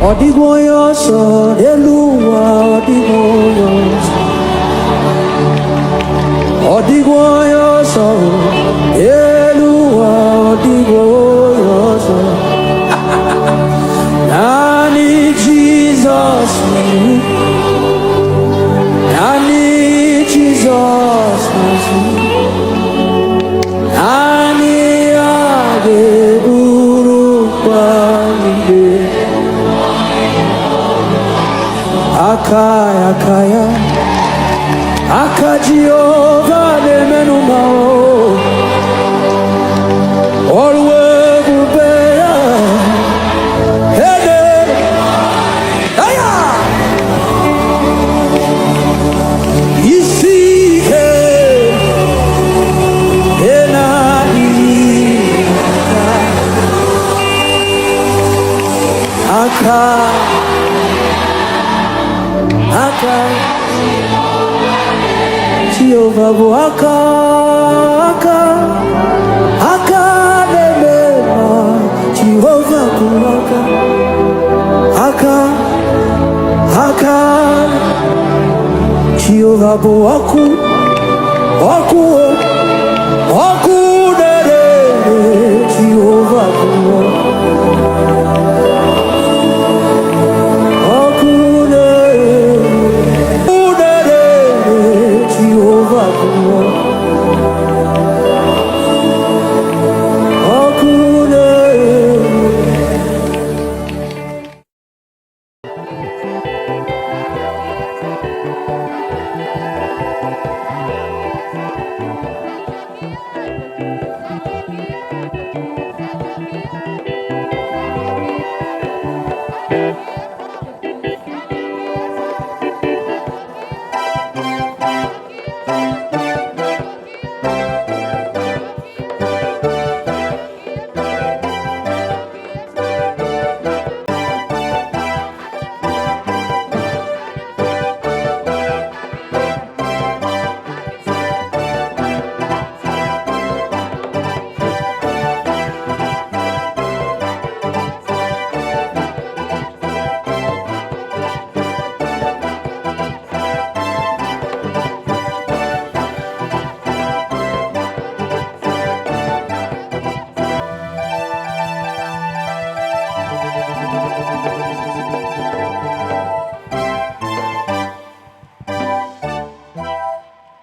Odigwoyoso, Eluwa, Odigwoyoso. Odigwoyoso, Eluwa, Odigwoyoso. Nani Jesus, Nani Jesus, Nani Ageburu Kwamide. Akaya, Akaya, Aka Jehovah de Menumao, always Ubeya, Hede, Aya, Isike, Ena, Aka, Aka, Jehovah Aka, Aka, Aka Nemema, Jehovah Aka, Aka, Aka, Jehovah Aku, Aku, Aku Nere, Jehovah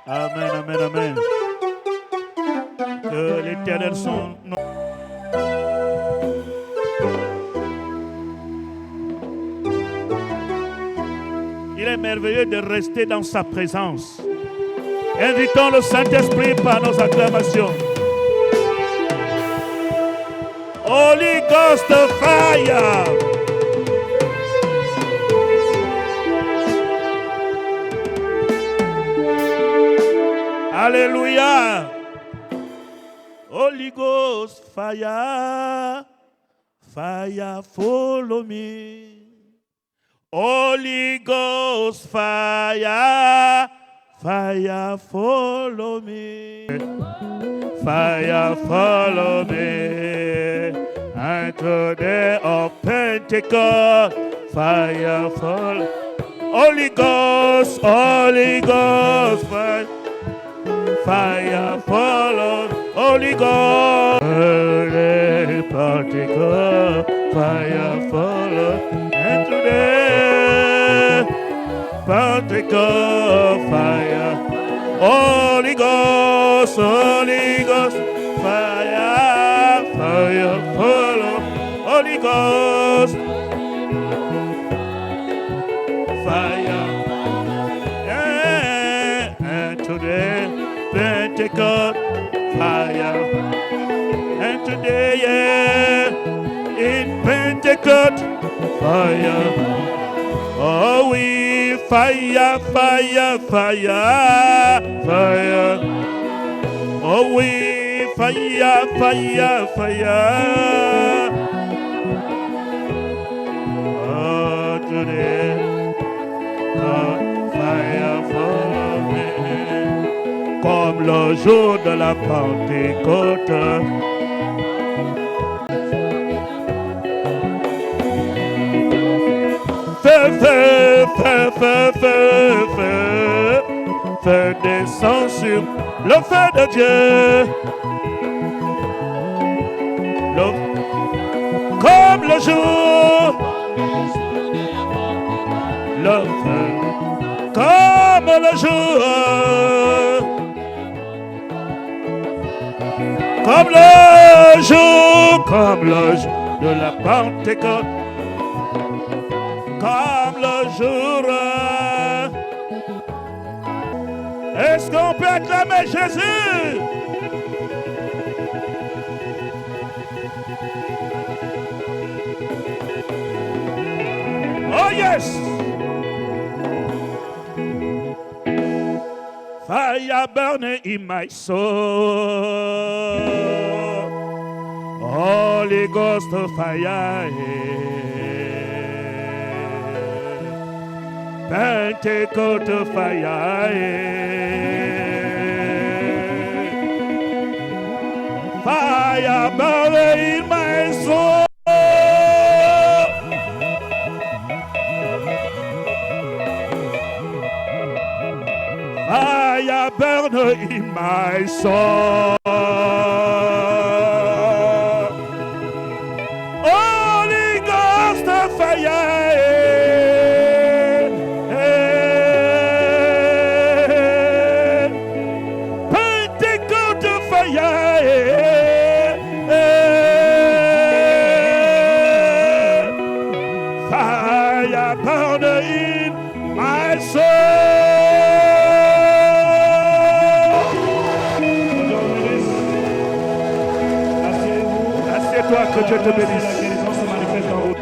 Amen, amen, amen. Que l'Éternel son nom. Il est merveilleux de rester dans sa présence. Invitons le Saint-Esprit par nos acclamations. Holy Ghost fire. Alléluia. Holy Ghost fire. Fire follow me. Holy Ghost fire. Fire follow me. Fire follow me. Until the day of Pentecost. Fire follow. Holy Ghost fire. Fire follow, Holy Ghost, Holy particle, fire follow, and today, particle, fire, Holy Ghost, fire, fire follow, Holy Ghost, fire, and today. Pentecost fire, and today, yeah, in Pentecost fire, oh we fire, fire, fire, fire, oh we fire, fire, fire, oh today, God, fire for me. Comme le jour de la Pentecôte. feu, feu, feu, feu, feu, feu descend sur le feu de Dieu. Comme le jour, le feu, comme le jour, comme le jour de la Pentecôte, comme le jour. Est-ce qu'on peut acclamer Jésus? Oh yes! Fire burning in my soul. Holy Ghost fire. Pentecost fire. Fire burning in my soul. Fire burn in my soul. Holy Ghost fire. Pentecost fire. Fire burn in my soul. Que Dieu te bénisse. La guérison se manifeste en vous.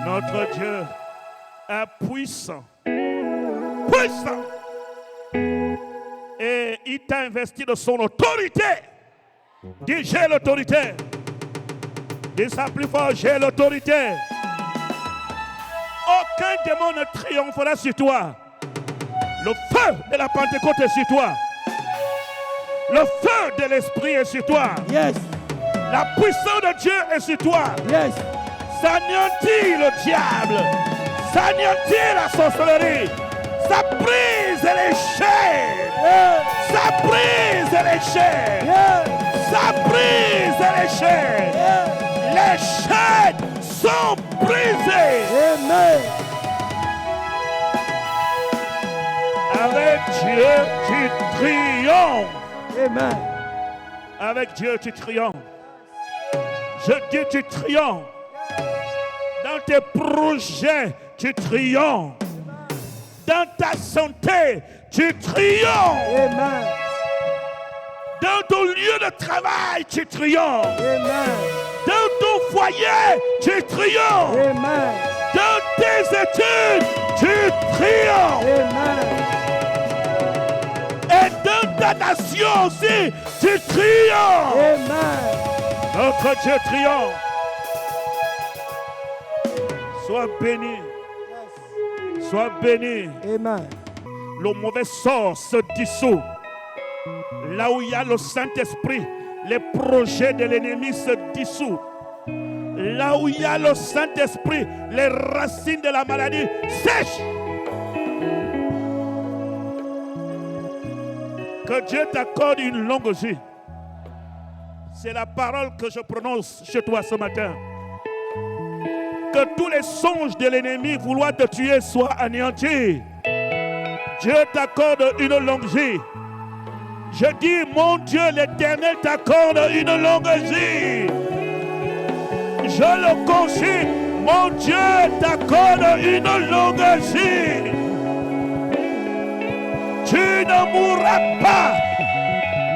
Notre Dieu est puissant. Puissant. Et il t'a investi de son autorité. Dis, j'ai l'autorité. Dis ça plus fort, j'ai l'autorité. Aucun démon ne triomphera sur toi. Le feu de la Pentecôte est sur toi. Le feu de l'Esprit est sur toi. Yes. La puissance de Dieu est sur toi. Yes. Ça anéantit le diable. Ça anéantit la sorcellerie. Ça brise les chaînes. Yeah. Ça brise les chaînes. Yeah. Ça brise les chaînes. Yeah. Les chaînes sont brisées. Amen. Avec Dieu, tu triomphes. Amen. Avec Dieu, tu triomphes. Je dis, tu triomphes. Dans tes projets, tu triomphes. Dans ta santé, tu triomphes. Amen. Dans ton lieu de travail, tu triomphes. Amen. Dans ton foyer, tu triomphes. Amen. Dans tes études, tu triomphes. Amen. Et dans ta nation aussi, tu triomphes. Amen. Notre Dieu triomphe. Sois béni. Sois béni. Amen. Le mauvais sort se dissout. Là où il y a le Saint-Esprit, les projets de l'ennemi se dissouent. Là où il y a le Saint-Esprit, les racines de la maladie sèchent. Que Dieu t'accorde une longue vie. C'est la parole que je prononce chez toi ce matin. Que tous les songes de l'ennemi vouloir te tuer soient anéantis. Dieu t'accorde une longue vie. Je dis, mon Dieu, l'Éternel t'accorde une longue vie. Je le confie, mon Dieu t'accorde une longue vie. Tu ne mourras pas.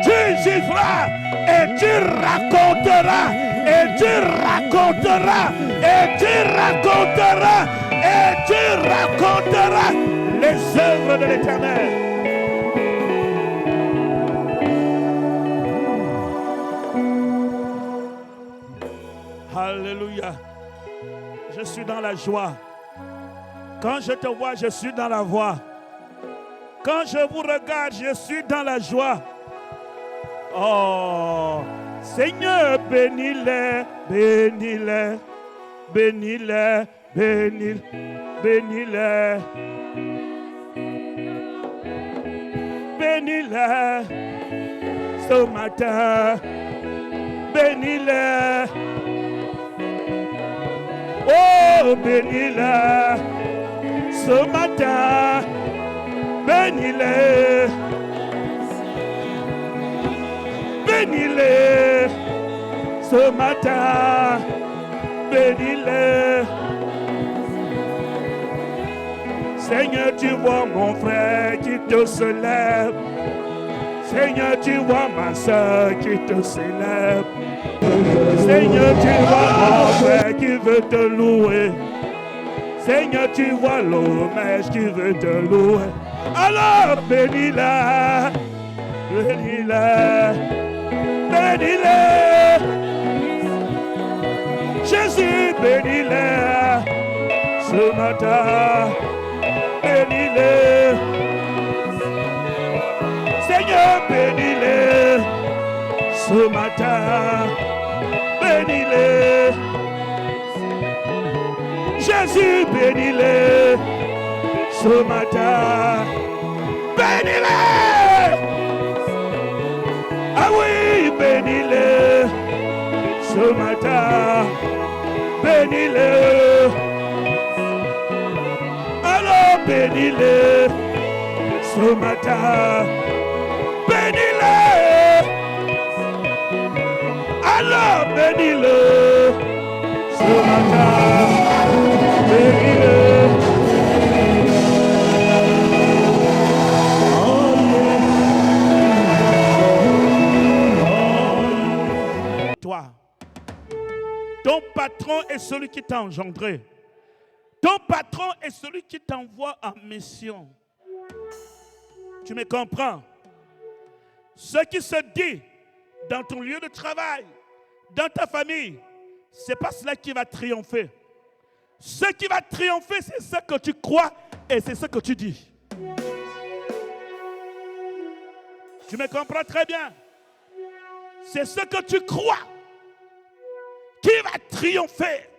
Tu vivras et tu raconteras, et tu raconteras, et tu raconteras, et tu raconteras les œuvres de l'Éternel. Alléluia. Je suis dans la joie. Quand je te vois, je suis dans la voie. Quand je vous regarde, je suis dans la joie. Oh, Seigneur, bénis-les, bénis-les, bénis-les, bénis-les, bénis-les, bénis-les ce matin, bénis-les, oh bénis-les ce matin, bénis-les, bénis-les ce matin, bénis-les. Seigneur, tu vois mon frère qui te célèbre. Seigneur, tu vois ma soeur qui te célèbre. Seigneur, tu vois mon frère qui veut te louer. Seigneur, tu vois l'homme qui veut te louer. Alors bénis-la, bénis-la, bénis-la. Jésus, bénis-la ce matin, bénis-la. Seigneur, bénis-les ce matin, bénis-les. Jésus, bénis-les ce matin, bénis-les. Ah oui, bénis-les ce matin, bénis-les. Alors bénis-les ce matin. Bénis-le, alors bénis-le ce matin, bénis-le. Toi, ton patron est celui qui t'a engendré. Ton patron est celui qui t'envoie en mission. Tu me comprends? Ce qui se dit dans ton lieu de travail, dans ta famille, ce n'est pas cela qui va triompher. Ce qui va triompher, c'est ce que tu crois et c'est ce que tu dis. Tu me comprends très bien? C'est ce que tu crois qui va triompher.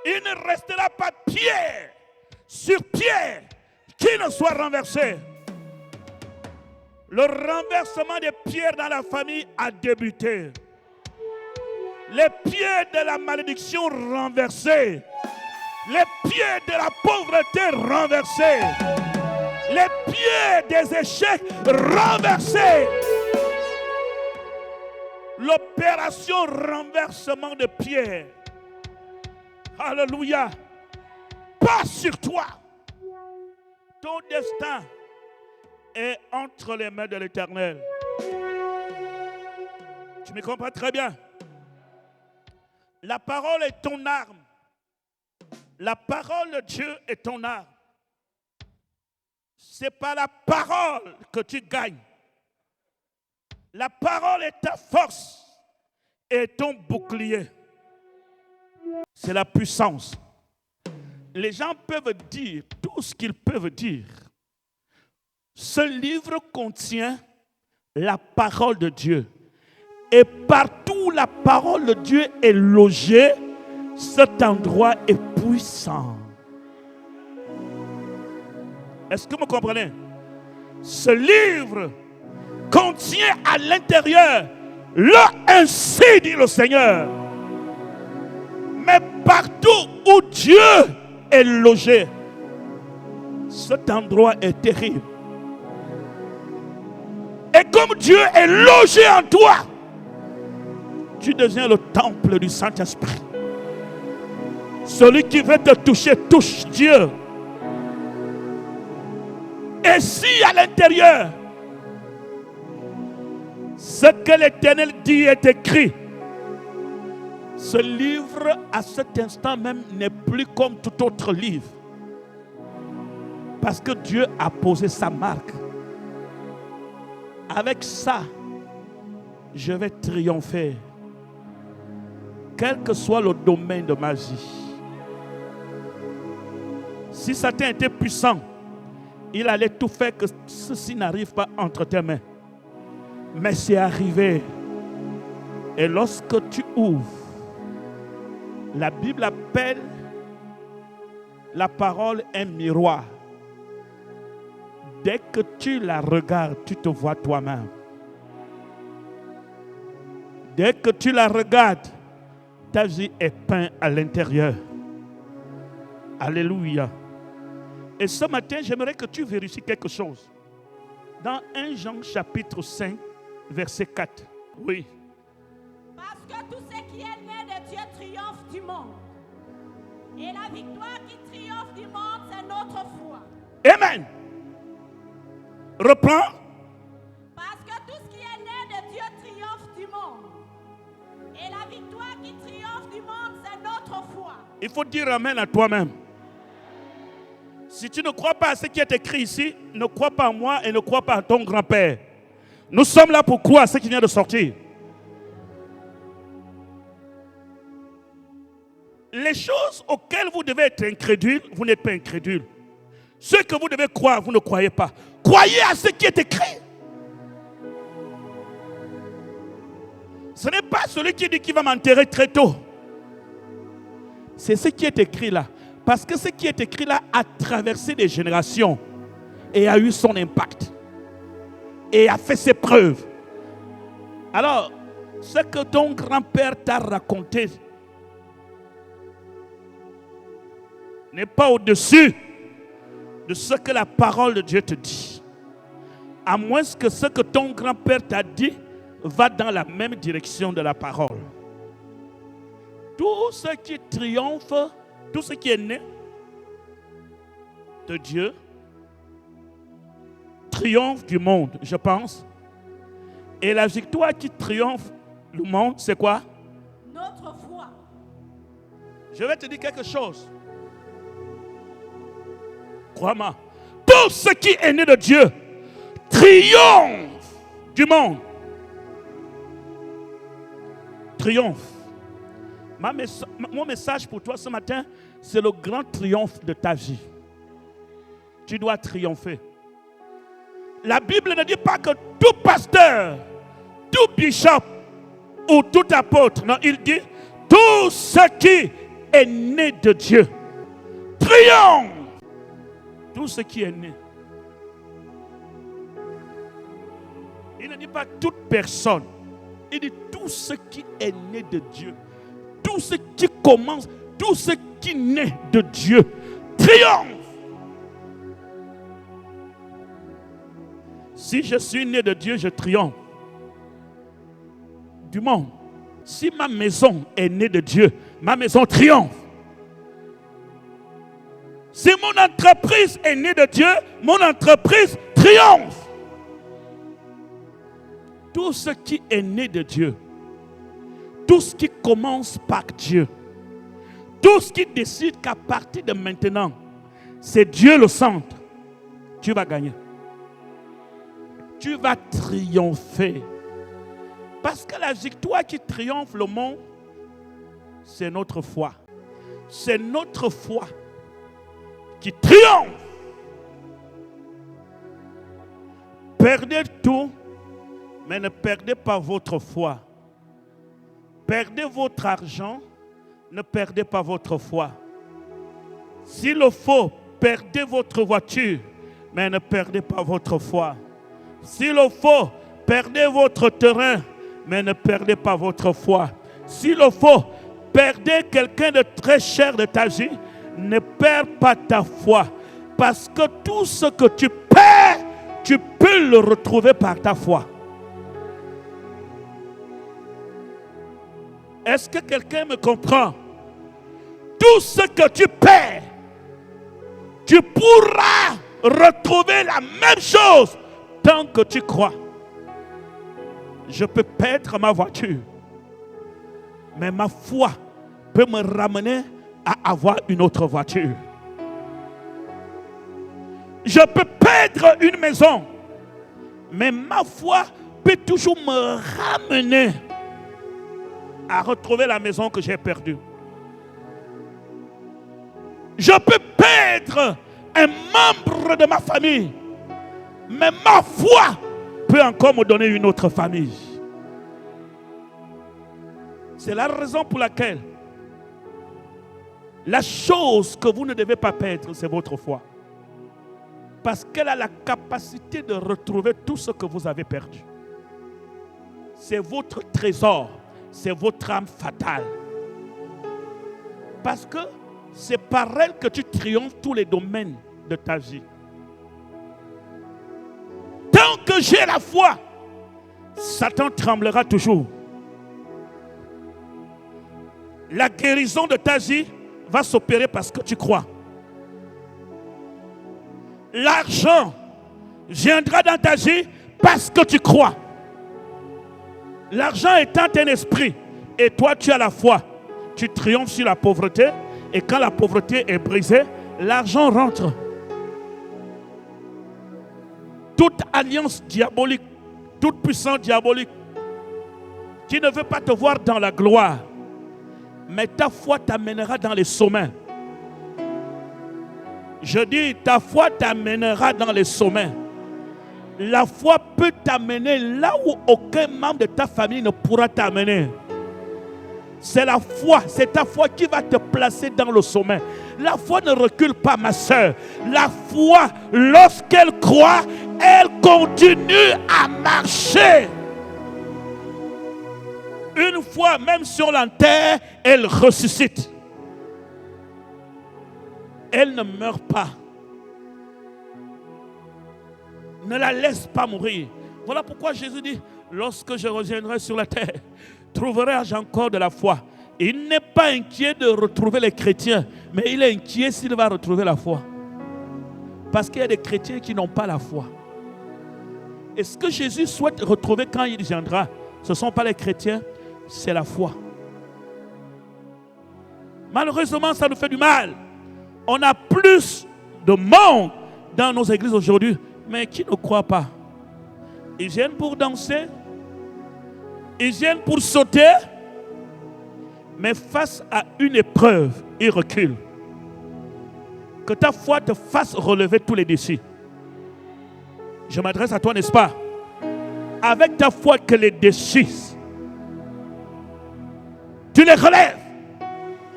Il ne restera pas pierre sur pierre qui ne soit renversé. Le renversement des pierres dans la famille a débuté. Les pierres de la malédiction renversées. Les pierres de la pauvreté renversées. Les pierres des échecs renversés. L'opération renversement de pierres. Alléluia. Pas sur toi. Ton destin est entre les mains de l'Éternel. Tu me comprends très bien? La parole est ton arme. La parole de Dieu est ton arme. C'est par la parole que tu gagnes. La parole est ta force et ton bouclier. C'est la puissance. Les gens peuvent dire tout ce qu'ils peuvent dire. Ce livre contient la parole de Dieu. Et partout où la parole de Dieu est logée, cet endroit est puissant. Est-ce que vous comprenez? Ce livre contient à l'intérieur le ainsi dit le Seigneur. Mais partout où Dieu est logé, cet endroit est terrible. Et comme Dieu est logé en toi, tu deviens le temple du Saint-Esprit. Celui qui veut te toucher, touche Dieu. Et si à l'intérieur, ce que l'Éternel dit est écrit, ce livre à cet instant même n'est plus comme tout autre livre. Parce que Dieu a posé sa marque. Avec ça, je vais triompher. Quel que soit le domaine de ma vie. Si Satan était puissant, il allait tout faire que ceci n'arrive pas entre tes mains. Mais c'est arrivé. Et lorsque tu ouvres, la Bible appelle la parole un miroir. Dès que tu la regardes, tu te vois toi-même. Dès que tu la regardes, ta vie est peinte à l'intérieur. Alléluia. Et ce matin, j'aimerais que tu vérifies quelque chose. Dans 1 Jean chapitre 5, verset 4. Oui. Parce que tout ce qui est né de Dieu triomphe du monde. Et la victoire qui triomphe du monde, c'est notre foi. Amen. Reprends. Parce que tout ce qui est né de Dieu triomphe du monde. Et la victoire qui triomphe du monde, c'est notre foi. Il faut dire amen à toi-même. Si tu ne crois pas à ce qui est écrit ici, ne crois pas à moi et ne crois pas à ton grand-père. Nous sommes là pour croire à ce qui vient de sortir. Les choses auxquelles vous devez être incrédule, vous n'êtes pas incrédule. Ce que vous devez croire, vous ne croyez pas. Croyez à ce qui est écrit. Ce n'est pas celui qui dit qu'il va m'enterrer très tôt. C'est ce qui est écrit là. Parce que ce qui est écrit là a traversé des générations et a eu son impact. Et a fait ses preuves. Alors, ce que ton grand-père t'a raconté n'est pas au-dessus de ce que la parole de Dieu te dit. À moins que ce que ton grand-père t'a dit va dans la même direction de la parole. Tout ce qui triomphe, tout ce qui est né de Dieu, triomphe du monde, je pense. Et la victoire qui triomphe le monde, c'est quoi? Notre foi. Je vais te dire quelque chose. Crois-moi. Tout ce qui est né de Dieu triomphe du monde. Triomphe. Mon message pour toi ce matin, c'est le grand triomphe de ta vie. Tu dois triompher. La Bible ne dit pas que tout pasteur, tout bishop ou tout apôtre, non, il dit tout ce qui est né de Dieu triomphe. Tout ce qui est né. Il ne dit pas toute personne. Il dit tout ce qui est né de Dieu. Tout ce qui commence, tout ce qui naît de Dieu triomphe. Si je suis né de Dieu, je triomphe. Du monde. Si ma maison est née de Dieu, ma maison triomphe. Si mon entreprise est née de Dieu, mon entreprise triomphe. Tout ce qui est né de Dieu, tout ce qui commence par Dieu, tout ce qui décide qu'à partir de maintenant, c'est Dieu le centre, tu vas gagner. Tu vas triompher. Parce que la victoire qui triomphe le monde, c'est notre foi. C'est notre foi qui triomphe. Perdez tout, mais ne perdez pas votre foi. Perdez votre argent, ne perdez pas votre foi. S'il le faut, perdez votre voiture, mais ne perdez pas votre foi. S'il le faut, perdez votre terrain, mais ne perdez pas votre foi. S'il le faut, perdez quelqu'un de très cher de ta vie, ne perds pas ta foi. Parce que tout ce que tu perds, tu peux le retrouver par ta foi. Est-ce que quelqu'un me comprend? Tout ce que tu perds, tu pourras retrouver la même chose tant que tu crois. Je peux perdre ma voiture, mais ma foi peut me ramener à avoir une autre voiture. Je peux perdre une maison, mais ma foi peut toujours me ramener à retrouver la maison que j'ai perdue. Je peux perdre un membre de ma famille, mais ma foi peut encore me donner une autre famille. C'est la raison pour laquelle la chose que vous ne devez pas perdre, c'est votre foi. Parce qu'elle a la capacité de retrouver tout ce que vous avez perdu. C'est votre trésor, c'est votre âme fatale. Parce que c'est par elle que tu triomphes tous les domaines de ta vie. Tant que j'ai la foi, Satan tremblera toujours. La guérison de ta vie va s'opérer parce que tu crois. L'argent viendra dans ta vie parce que tu crois. L'argent étant un esprit et toi tu as la foi. Tu triomphes sur la pauvreté et quand la pauvreté est brisée, l'argent rentre. Toute alliance diabolique, toute puissance diabolique qui ne veut pas te voir dans la gloire, mais ta foi t'amènera dans les sommets. Je dis, ta foi t'amènera dans les sommets. La foi peut t'amener là où aucun membre de ta famille ne pourra t'amener. C'est la foi, c'est ta foi qui va te placer dans le sommet. La foi ne recule pas, ma soeur. La foi, lorsqu'elle croit, elle continue à marcher. Une fois, même si on l'enterre, elle ressuscite. Elle ne meurt pas. Ne la laisse pas mourir. Voilà pourquoi Jésus dit, lorsque je reviendrai sur la terre, trouverai-je encore de la foi? Il n'est pas inquiet de retrouver les chrétiens, mais il est inquiet s'il va retrouver la foi. Parce qu'il y a des chrétiens qui n'ont pas la foi. Et ce que Jésus souhaite retrouver quand il viendra, ce ne sont pas les chrétiens, c'est la foi. Malheureusement, ça nous fait du mal. On a plus de monde dans nos églises aujourd'hui, mais qui ne croient pas. Ils viennent pour danser, ils viennent pour sauter, mais face à une épreuve, ils reculent. Que ta foi te fasse relever tous les défis. Je m'adresse à toi, n'est-ce pas? Avec ta foi que les défis, tu les relèves.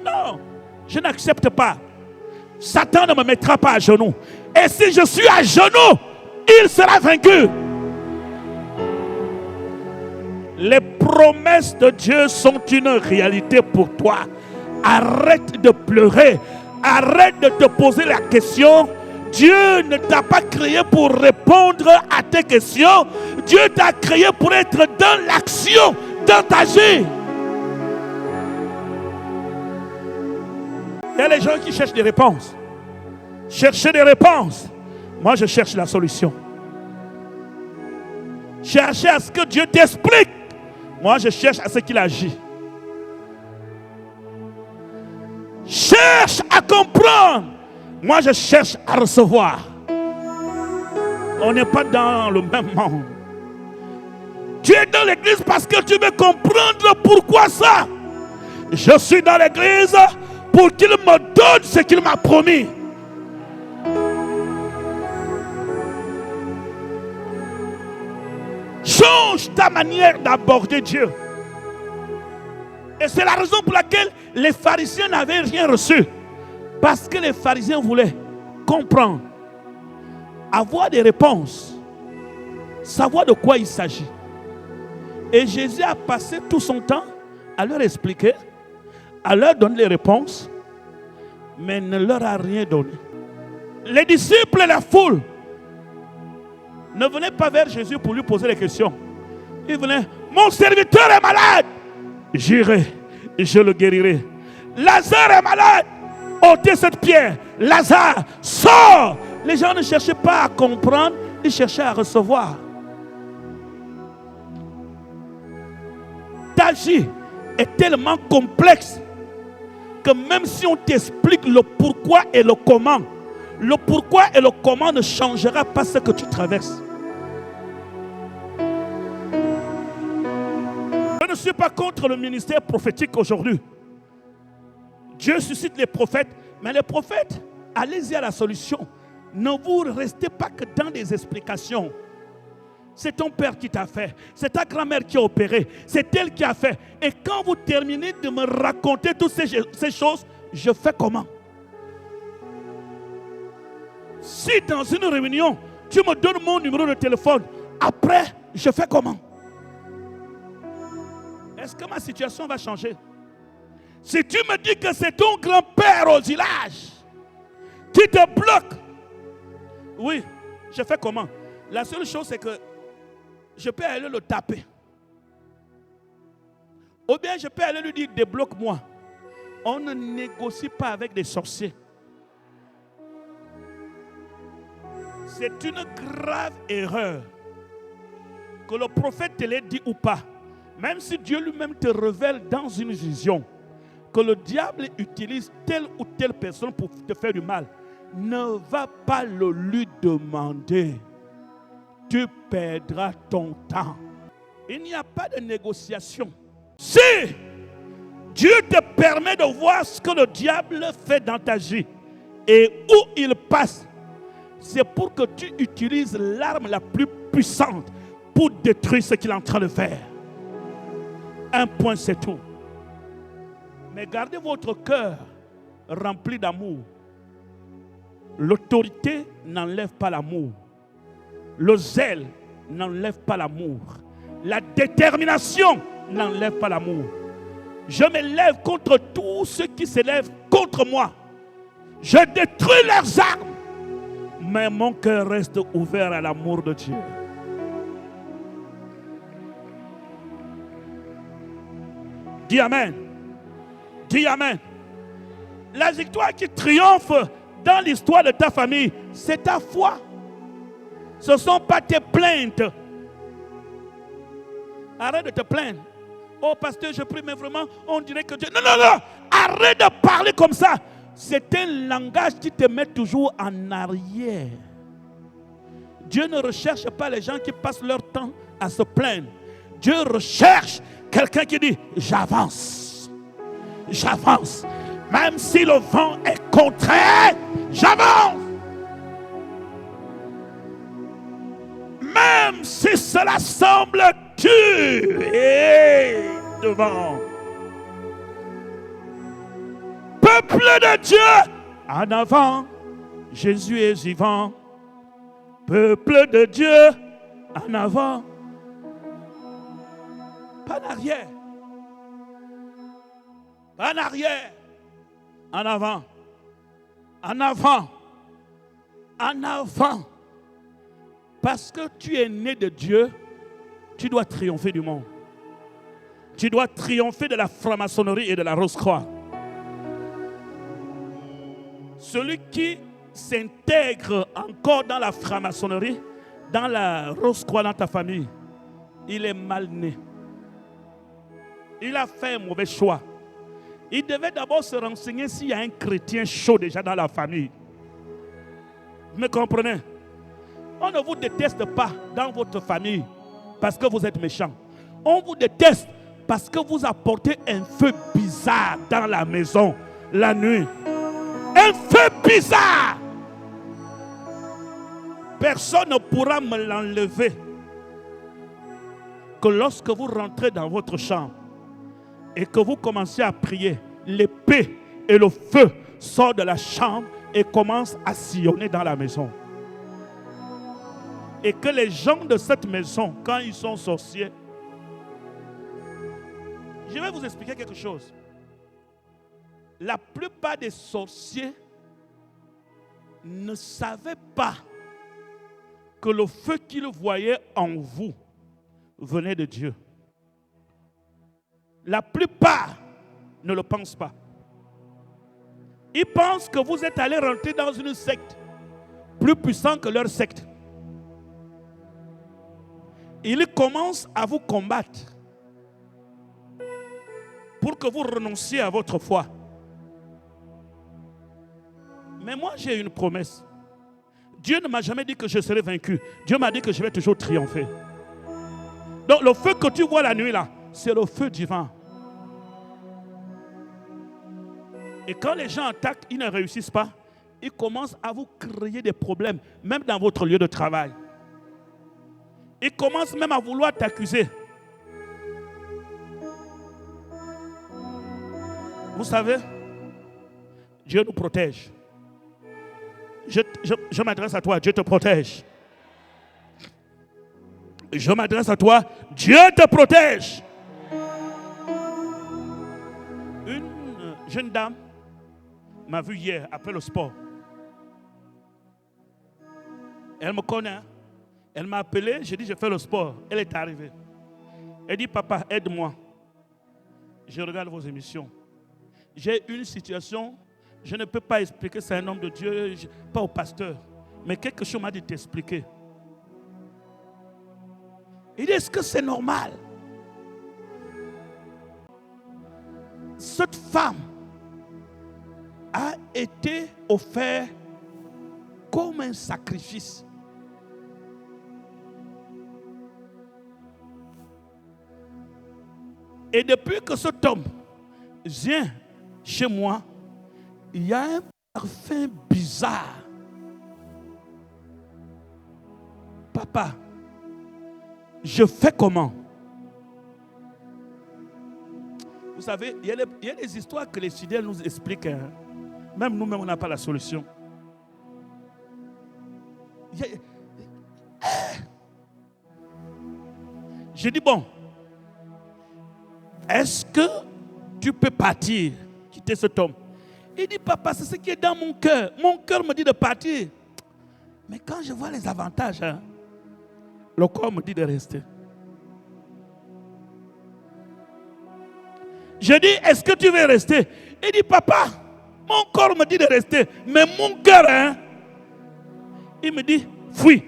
Non, je n'accepte pas. Satan ne me mettra pas à genoux. Et si je suis à genoux, il sera vaincu. Les promesses de Dieu sont une réalité pour toi. Arrête de pleurer. Arrête de te poser la question. Dieu ne t'a pas créé pour répondre à tes questions. Dieu t'a créé pour être dans l'action, dans ta vie. Il y a les gens qui cherchent des réponses. Cherchez des réponses. Moi, je cherche la solution. Cherchez à ce que Dieu t'explique. Moi, je cherche à ce qu'il agit. Cherche à comprendre. Moi, je cherche à recevoir. On n'est pas dans le même monde. Tu es dans l'église parce que tu veux comprendre pourquoi ça. Je suis dans l'église pour qu'il me donne ce qu'il m'a promis. Change ta manière d'aborder Dieu. Et c'est la raison pour laquelle les pharisiens n'avaient rien reçu. Parce que les pharisiens voulaient comprendre, avoir des réponses, savoir de quoi il s'agit. Et Jésus a passé tout son temps à leur expliquer, à leur donner les réponses, mais ne leur a rien donné. Les disciples et la foule ne venaient pas vers Jésus pour lui poser des questions. Ils venaient, mon serviteur est malade, j'irai, je le guérirai. Lazare est malade, ôtez cette pierre. Lazare, sors. Les gens ne cherchaient pas à comprendre, ils cherchaient à recevoir. Ta vie est tellement complexe que même si on t'explique le pourquoi et le comment ne changera pas ce que tu traverses. Je ne suis pas contre le ministère prophétique aujourd'hui. Dieu suscite les prophètes, mais les prophètes, allez-y à la solution. Ne vous restez pas que dans des explications. C'est ton père qui t'a fait. C'est ta grand-mère qui a opéré. C'est elle qui a fait. Et quand vous terminez de me raconter toutes ces choses, je fais comment? Si dans une réunion, tu me donnes mon numéro de téléphone, après, je fais comment? Est-ce que ma situation va changer? Si tu me dis que c'est ton grand-père au village qui te bloque, oui, je fais comment? La seule chose, c'est que je peux aller le taper. Ou bien je peux aller lui dire, débloque-moi. On ne négocie pas avec des sorciers. C'est une grave erreur. Que le prophète te l'ait dit ou pas. Même si Dieu lui-même te révèle dans une vision que le diable utilise telle ou telle personne pour te faire du mal, ne va pas le lui demander. Tu perdras ton temps. Il n'y a pas de négociation. Si Dieu te permet de voir ce que le diable fait dans ta vie et où il passe, c'est pour que tu utilises l'arme la plus puissante pour détruire ce qu'il est en train de faire. Un point, c'est tout. Mais gardez votre cœur rempli d'amour. L'autorité n'enlève pas l'amour. Le zèle n'enlève pas l'amour. La détermination n'enlève pas l'amour. Je me lève contre tous ceux qui s'élèvent contre moi. Je détruis leurs armes. Mais mon cœur reste ouvert à l'amour de Dieu. Dis Amen. Dis Amen. La victoire qui triomphe dans l'histoire de ta famille, c'est ta foi. Ce ne sont pas tes plaintes. Arrête de te plaindre. Oh pasteur, je prie, mais vraiment, on dirait que Dieu... Non, non, non. Arrête de parler comme ça. C'est un langage qui te met toujours en arrière. Dieu ne recherche pas les gens qui passent leur temps à se plaindre. Dieu recherche quelqu'un qui dit, j'avance. J'avance. Même si le vent est contraire, j'avance. Même si cela semble dur et devant. Peuple de Dieu, en avant, Jésus est vivant. Peuple de Dieu, en avant. Pas en arrière. Pas en arrière. En avant. En avant. En avant. Parce que tu es né de Dieu, tu dois triompher du monde. Tu dois triompher de la franc-maçonnerie et de la Rose-Croix. Celui qui s'intègre encore dans la franc-maçonnerie, dans la Rose-Croix dans ta famille, il est mal né. Il a fait un mauvais choix. Il devait d'abord se renseigner s'il y a un chrétien chaud déjà dans la famille. Vous me comprenez? On ne vous déteste pas dans votre famille parce que vous êtes méchant. On vous déteste parce que vous apportez un feu bizarre dans la maison la nuit. Un feu bizarre. Personne ne pourra me l'enlever. Que lorsque vous rentrez dans votre chambre et que vous commencez à prier, l'épée et le feu sortent de la chambre et commencent à sillonner dans la maison. Et que les gens de cette maison, quand ils sont sorciers, je vais vous expliquer quelque chose. La plupart des sorciers ne savaient pas que le feu qu'ils voyaient en vous venait de Dieu. La plupart ne le pensent pas. Ils pensent que vous êtes allé rentrer dans une secte plus puissante que leur secte. Ils commencent à vous combattre pour que vous renonciez à votre foi. Mais moi, j'ai une promesse. Dieu ne m'a jamais dit que je serai vaincu. Dieu m'a dit que je vais toujours triompher. Donc le feu que tu vois la nuit là, c'est le feu divin. Et quand les gens attaquent, ils ne réussissent pas. Ils commencent à vous créer des problèmes, même dans votre lieu de travail. Il commence même à vouloir t'accuser. Vous savez, Dieu nous protège. Je m'adresse à toi, Dieu te protège. Je m'adresse à toi, Dieu te protège. Une jeune dame m'a vu hier après le sport. Elle me connaît. Elle m'a appelé, j'ai dit je fais le sport. Elle est arrivée. Elle dit papa, aide-moi. Je regarde vos émissions. J'ai une situation, je ne peux pas expliquer, c'est un homme de Dieu, pas au pasteur. Mais quelque chose m'a dit t'expliquer. Il dit, est-ce que c'est normal? Cette femme a été offerte comme un sacrifice. Et depuis que cet homme vient chez moi, il y a un parfum bizarre. Papa, je fais comment? Vous savez, il y a des histoires que les fidèles nous expliquent. Hein. Même nous-mêmes, on n'a pas la solution. J'ai dit, bon, est-ce que tu peux partir, quitter cet homme? Il dit, papa, c'est ce qui est dans mon cœur. Mon cœur me dit de partir. Mais quand je vois les avantages, hein, le corps me dit de rester. Je dis, est-ce que tu veux rester? Il dit, papa, mon corps me dit de rester. Mais mon cœur, hein, il me dit, fuis.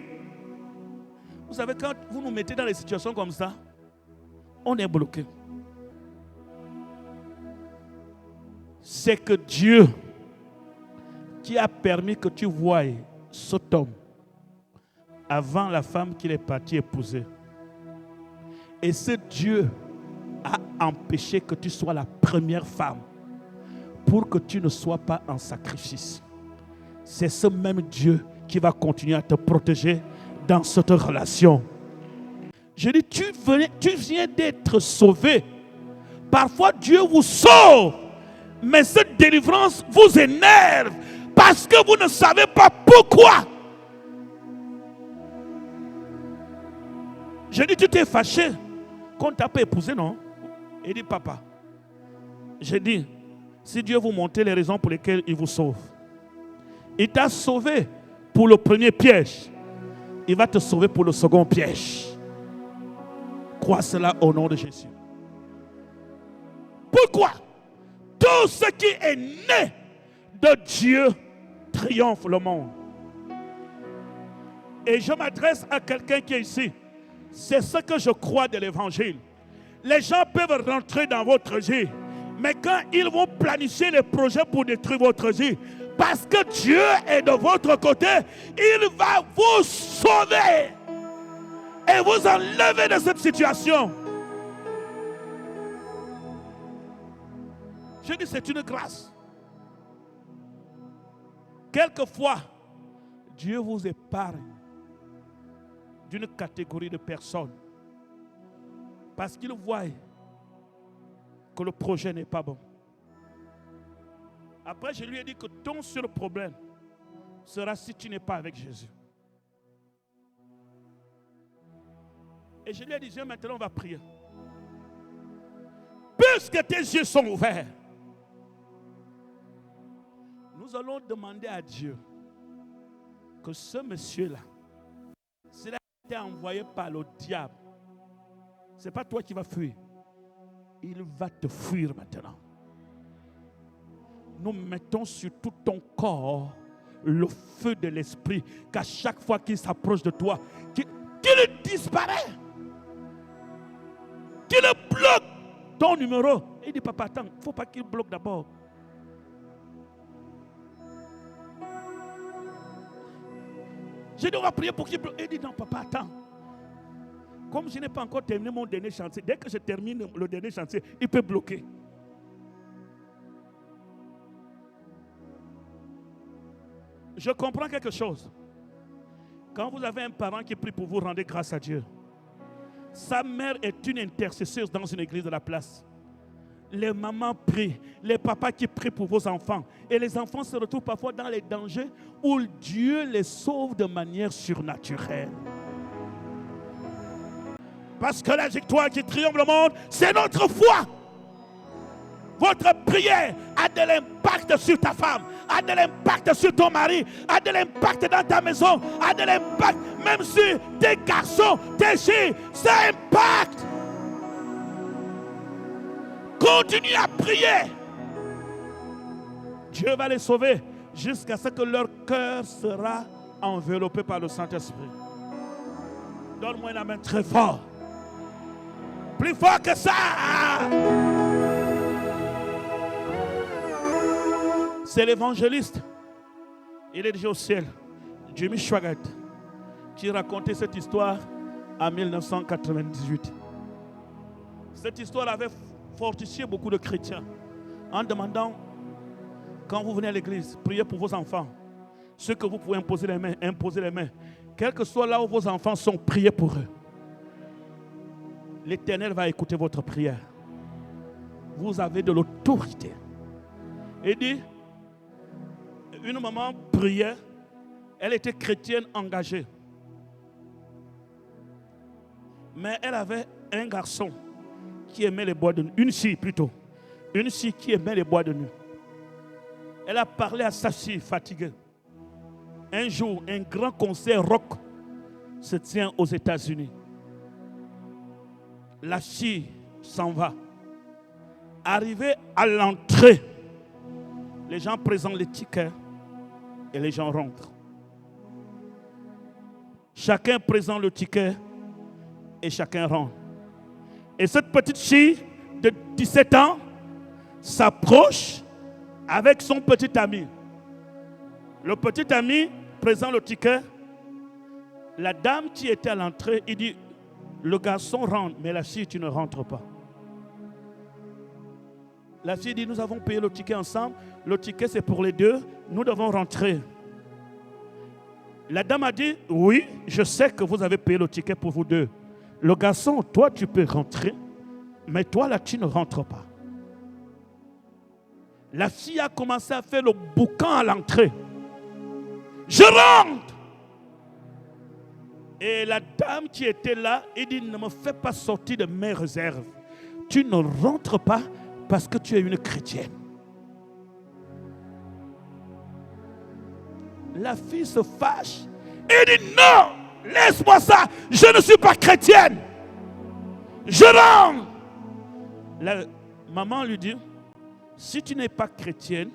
Vous savez, quand vous nous mettez dans des situations comme ça, on est bloqué. C'est que Dieu qui a permis que tu voies cet homme avant la femme qu'il est parti épouser. Et ce Dieu a empêché que tu sois la première femme pour que tu ne sois pas en sacrifice. C'est ce même Dieu qui va continuer à te protéger dans cette relation. Je dis, tu viens d'être sauvé. Parfois Dieu vous sauve, mais cette délivrance vous énerve parce que vous ne savez pas pourquoi. Je dis, tu t'es fâché qu'on t'a pas épousé, non? Il dit, papa, j'ai dit, si Dieu vous montrait les raisons pour lesquelles il vous sauve, il t'a sauvé pour le premier piège, il va te sauver pour le second piège. Crois cela au nom de Jésus. Pourquoi? Tout ce qui est né de Dieu triomphe le monde. Et je m'adresse à quelqu'un qui est ici. C'est ce que je crois de l'évangile. Les gens peuvent rentrer dans votre vie, mais quand ils vont planifier les projets pour détruire votre vie, parce que Dieu est de votre côté, il va vous sauver et vous enlever de cette situation. Je dis, c'est une grâce. Quelquefois, Dieu vous épargne d'une catégorie de personnes parce qu'il voit que le projet n'est pas bon. Après, je lui ai dit que ton seul problème sera si tu n'es pas avec Jésus. Et je lui ai dit, Dieu, maintenant on va prier. Puisque tes yeux sont ouverts, nous allons demander à Dieu que ce monsieur-là, s'il a été envoyé par le diable, ce n'est pas toi qui vas fuir. Il va te fuir maintenant. Nous mettons sur tout ton corps le feu de l'esprit, qu'à chaque fois qu'il s'approche de toi, qu'il disparaît, qu'il bloque ton numéro. Il dit, papa, attends, il ne faut pas qu'il bloque d'abord. J'ai dit, on va prier pour qu'il bloque. Il dit, non, papa, attends. Comme je n'ai pas encore terminé mon dernier chantier, dès que je termine le dernier chantier, il peut bloquer. Je comprends quelque chose. Quand vous avez un parent qui prie pour vous, rendez grâce à Dieu. Sa mère est une intercesseuse dans une église de la place. Les mamans prient, les papas qui prient pour vos enfants. Et les enfants se retrouvent parfois dans les dangers où Dieu les sauve de manière surnaturelle. Parce que la victoire qui triomphe le monde, c'est notre foi. Votre prière a de l'impact sur ta femme, a de l'impact sur ton mari, a de l'impact dans ta maison, a de l'impact même sur tes garçons, tes filles. Ça impacte. Continue à prier. Dieu va les sauver jusqu'à ce que leur cœur sera enveloppé par le Saint-Esprit. Donne-moi une amen très fort. Plus fort que ça. C'est l'évangéliste. Il est déjà au ciel. Jimmy Swaggart, qui racontait cette histoire en 1998. Cette histoire avait fortifié beaucoup de chrétiens en demandant, quand vous venez à l'église, priez pour vos enfants. Ceux que vous pouvez imposer les mains, imposez les mains. Quel que soit là où vos enfants sont, priez pour eux. L'Éternel va écouter votre prière. Vous avez de l'autorité. Il dit, une maman priait, elle était chrétienne engagée. Mais elle avait un garçon qui aimait les boîtes de nuit, une fille plutôt, une fille qui aimait les boîtes de nuit. Elle a parlé à sa fille fatiguée. Un jour, un grand concert rock se tient aux États-Unis. La fille s'en va. Arrivée à l'entrée, les gens présentent les tickets et les gens rentrent. Chacun présente le ticket et chacun rentre. Et cette petite fille de 17 ans s'approche avec son petit ami. Le petit ami présente le ticket. La dame qui était à l'entrée, il dit, le garçon rentre, mais la fille, tu ne rentres pas. La fille dit, nous avons payé le ticket ensemble. Le ticket, c'est pour les deux. Nous devons rentrer. La dame a dit, oui, je sais que vous avez payé le ticket pour vous deux. Le garçon, toi, tu peux rentrer, mais toi, là, tu ne rentres pas. La fille a commencé à faire le boucan à l'entrée. Je rentre! Et la dame qui était là, il dit, ne me fais pas sortir de mes réserves. Tu ne rentres pas parce que tu es une chrétienne. La fille se fâche et dit, non, laisse-moi ça, je ne suis pas chrétienne. Je rentre. La maman lui dit, si tu n'es pas chrétienne,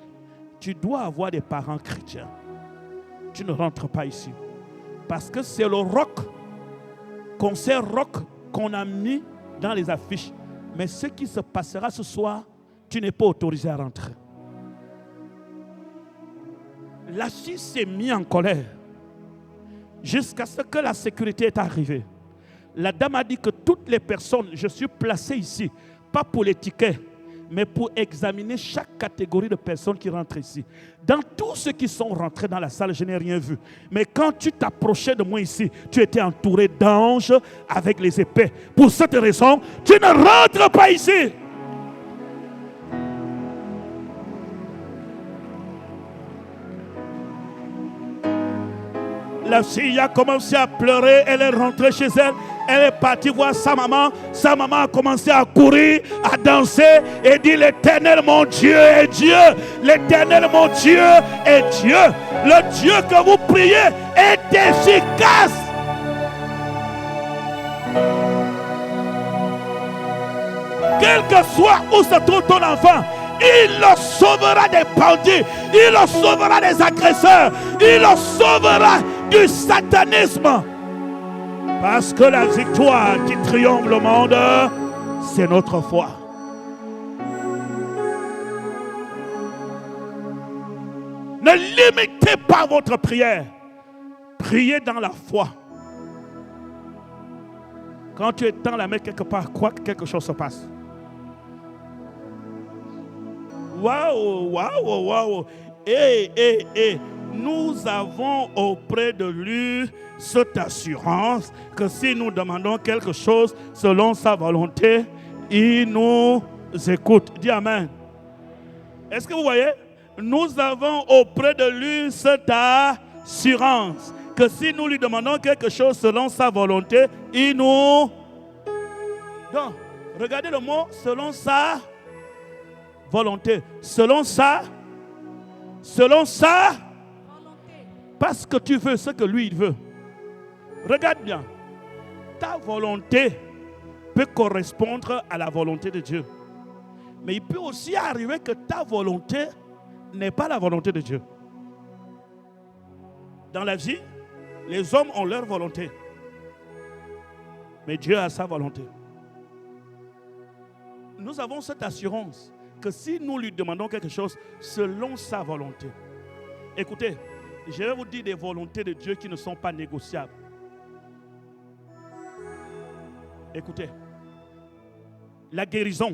tu dois avoir des parents chrétiens. Tu ne rentres pas ici. Parce que c'est le rock, concert rock qu'on a mis dans les affiches. Mais ce qui se passera ce soir, tu n'es pas autorisé à rentrer. La fille s'est mise en colère jusqu'à ce que la sécurité est arrivée. La dame a dit que toutes les personnes, je suis placé ici, pas pour les tickets, mais pour examiner chaque catégorie de personnes qui rentrent ici. Dans tous ceux qui sont rentrés dans la salle, je n'ai rien vu. Mais quand tu t'approchais de moi ici, tu étais entouré d'anges avec les épées. Pour cette raison, tu ne rentres pas ici. La fille a commencé à pleurer, elle est rentrée chez elle, elle est partie voir sa maman a commencé à courir, à danser et dit, l'Éternel mon Dieu est Dieu, l'Éternel mon Dieu est Dieu, le Dieu que vous priez est efficace. Quel que soit où se trouve ton enfant, il le sauvera des bandits, il le sauvera des agresseurs, il le sauvera du satanisme. Parce que la victoire qui triomphe le monde, c'est notre foi. Ne limitez pas votre prière. Priez dans la foi. Quand tu étends la main quelque part, crois que quelque chose se passe. Waouh, waouh, waouh. nous avons auprès de lui cette assurance que si nous demandons quelque chose selon sa volonté, il nous écoute. Dis Amen. Est-ce que vous voyez? Nous avons auprès de lui cette assurance que si nous lui demandons quelque chose selon sa volonté, il nous... Donc, regardez le mot selon sa volonté. Selon sa Volonté. parce que tu veux ce que lui il veut. Regarde bien. Ta volonté peut correspondre à la volonté de Dieu. Mais il peut aussi arriver que ta volonté n'est pas la volonté de Dieu. Dans la vie, les hommes ont leur volonté. Mais Dieu a sa volonté. Nous avons cette assurance que si nous lui demandons quelque chose selon sa volonté. Écoutez, je vais vous dire des volontés de Dieu qui ne sont pas négociables. Écoutez, la guérison,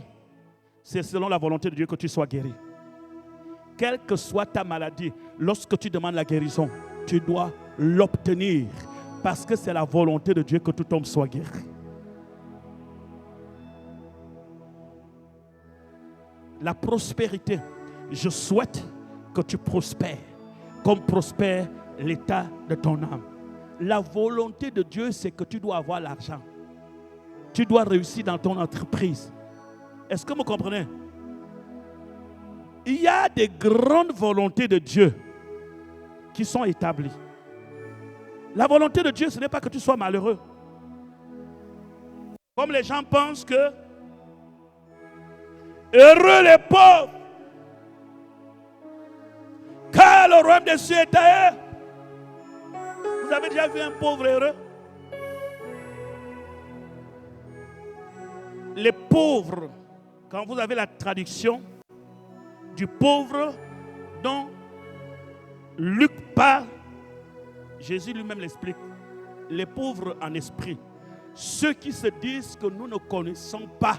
c'est selon la volonté de Dieu que tu sois guéri. Quelle que soit ta maladie, lorsque tu demandes la guérison, tu dois l'obtenir parce que c'est la volonté de Dieu que tout homme soit guéri. La prospérité, je souhaite que tu prospères comme prospère l'état de ton âme. La volonté de Dieu, c'est que tu dois avoir l'argent. Tu dois réussir dans ton entreprise. Est-ce que vous comprenez? Il y a des grandes volontés de Dieu qui sont établies. La volonté de Dieu, ce n'est pas que tu sois malheureux. Comme les gens pensent que heureux les pauvres, car le royaume des cieux est à eux. Vous avez déjà vu un pauvre heureux? Les pauvres, quand vous avez la traduction du pauvre dont Luc parle, Jésus lui-même l'explique. Les pauvres en esprit, ceux qui se disent que nous ne connaissons pas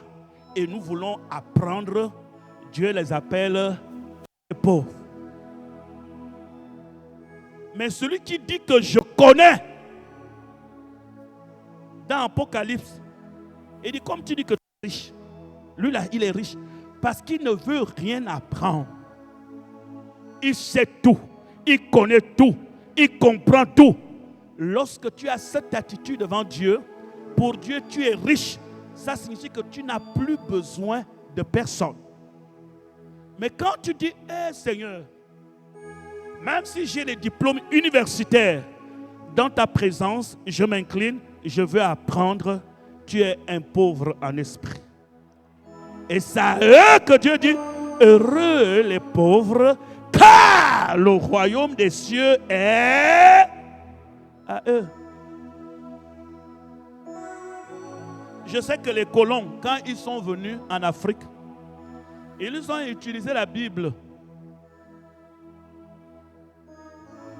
et nous voulons apprendre, Dieu les appelle les pauvres. Mais celui qui dit que je connais, dans Apocalypse, il dit comme tu dis que tu es riche, lui là il est riche parce qu'il ne veut rien apprendre. Il sait tout, il connaît tout, il comprend tout. Lorsque tu as cette attitude devant Dieu, pour Dieu tu es riche, ça signifie que tu n'as plus besoin de personne. Mais quand tu dis, Seigneur, même si j'ai les diplômes universitaires, dans ta présence, je m'incline, je veux apprendre, tu es un pauvre en esprit. Et c'est à eux que Dieu dit, heureux les pauvres, car le royaume des cieux est à eux. Je sais que les colons, quand ils sont venus en Afrique, ils ont utilisé la Bible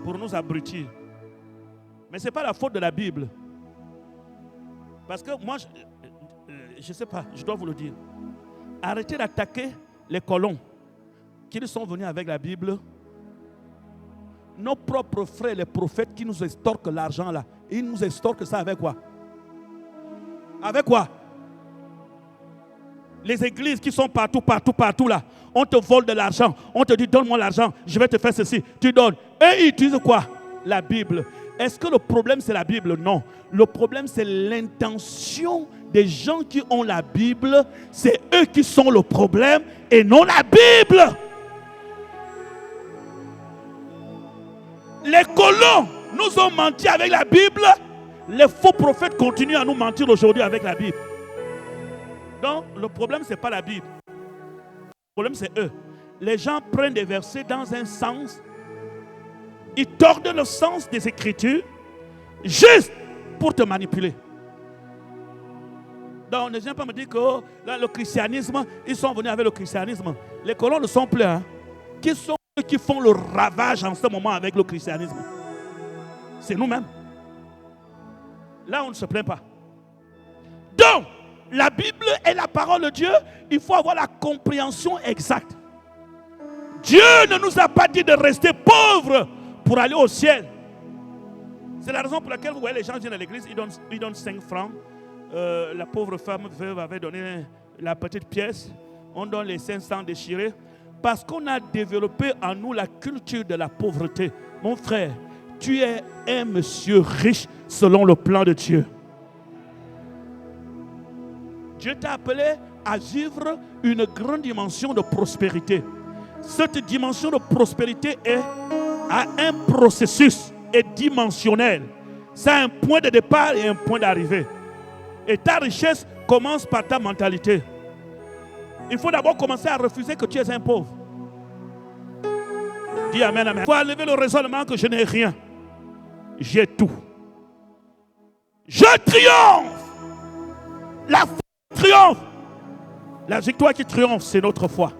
pour nous abrutir. Mais ce n'est pas la faute de la Bible. Parce que moi, je ne sais pas, je dois vous le dire. Arrêtez d'attaquer les colons qui sont venus avec la Bible. Nos propres frères, les prophètes qui nous extorquent l'argent là, ils nous extorquent ça avec quoi? Avec quoi? Les églises qui sont partout là, on te vole de l'argent, on te dit donne-moi l'argent, je vais te faire ceci, tu donnes. Et ils utilisent quoi? La Bible. Est-ce que le problème c'est la Bible? Non. Le problème c'est l'intention des gens qui ont la Bible. C'est eux qui sont le problème et non la Bible. Les colons nous ont menti avec la Bible. Les faux prophètes continuent à nous mentir aujourd'hui avec la Bible. Donc le problème c'est pas la Bible. Le problème c'est eux. Les gens prennent des versets dans un sens. Ils tordent le sens des Écritures juste pour te manipuler. Donc ne viens pas me dire que là, le christianisme, ils sont venus avec le christianisme. Les colons ne sont plus. Qui sont ceux qui font le ravage en ce moment avec le christianisme? C'est nous-mêmes. Là, on ne se plaint pas. Donc, la Bible est la parole de Dieu. Il faut avoir la compréhension exacte. Dieu ne nous a pas dit de rester pauvres pour aller au ciel. C'est la raison pour laquelle vous voyez les gens viennent à l'église, ils donnent 5 francs. La pauvre femme veuve avait donné la petite pièce. On donne les 500 déchirés. Parce qu'on a développé en nous la culture de la pauvreté. Mon frère, tu es un monsieur riche selon le plan de Dieu. Dieu t'a appelé à vivre une grande dimension de prospérité. Cette dimension de prospérité a un processus, est dimensionnel. Ça a un point de départ et un point d'arrivée. Et ta richesse commence par ta mentalité. Il faut d'abord commencer à refuser que tu es un pauvre. Dis amen, amen. Il faut enlever le raisonnement que je n'ai rien. J'ai tout. Je triomphe. La foi triomphe. La victoire qui triomphe, c'est notre foi.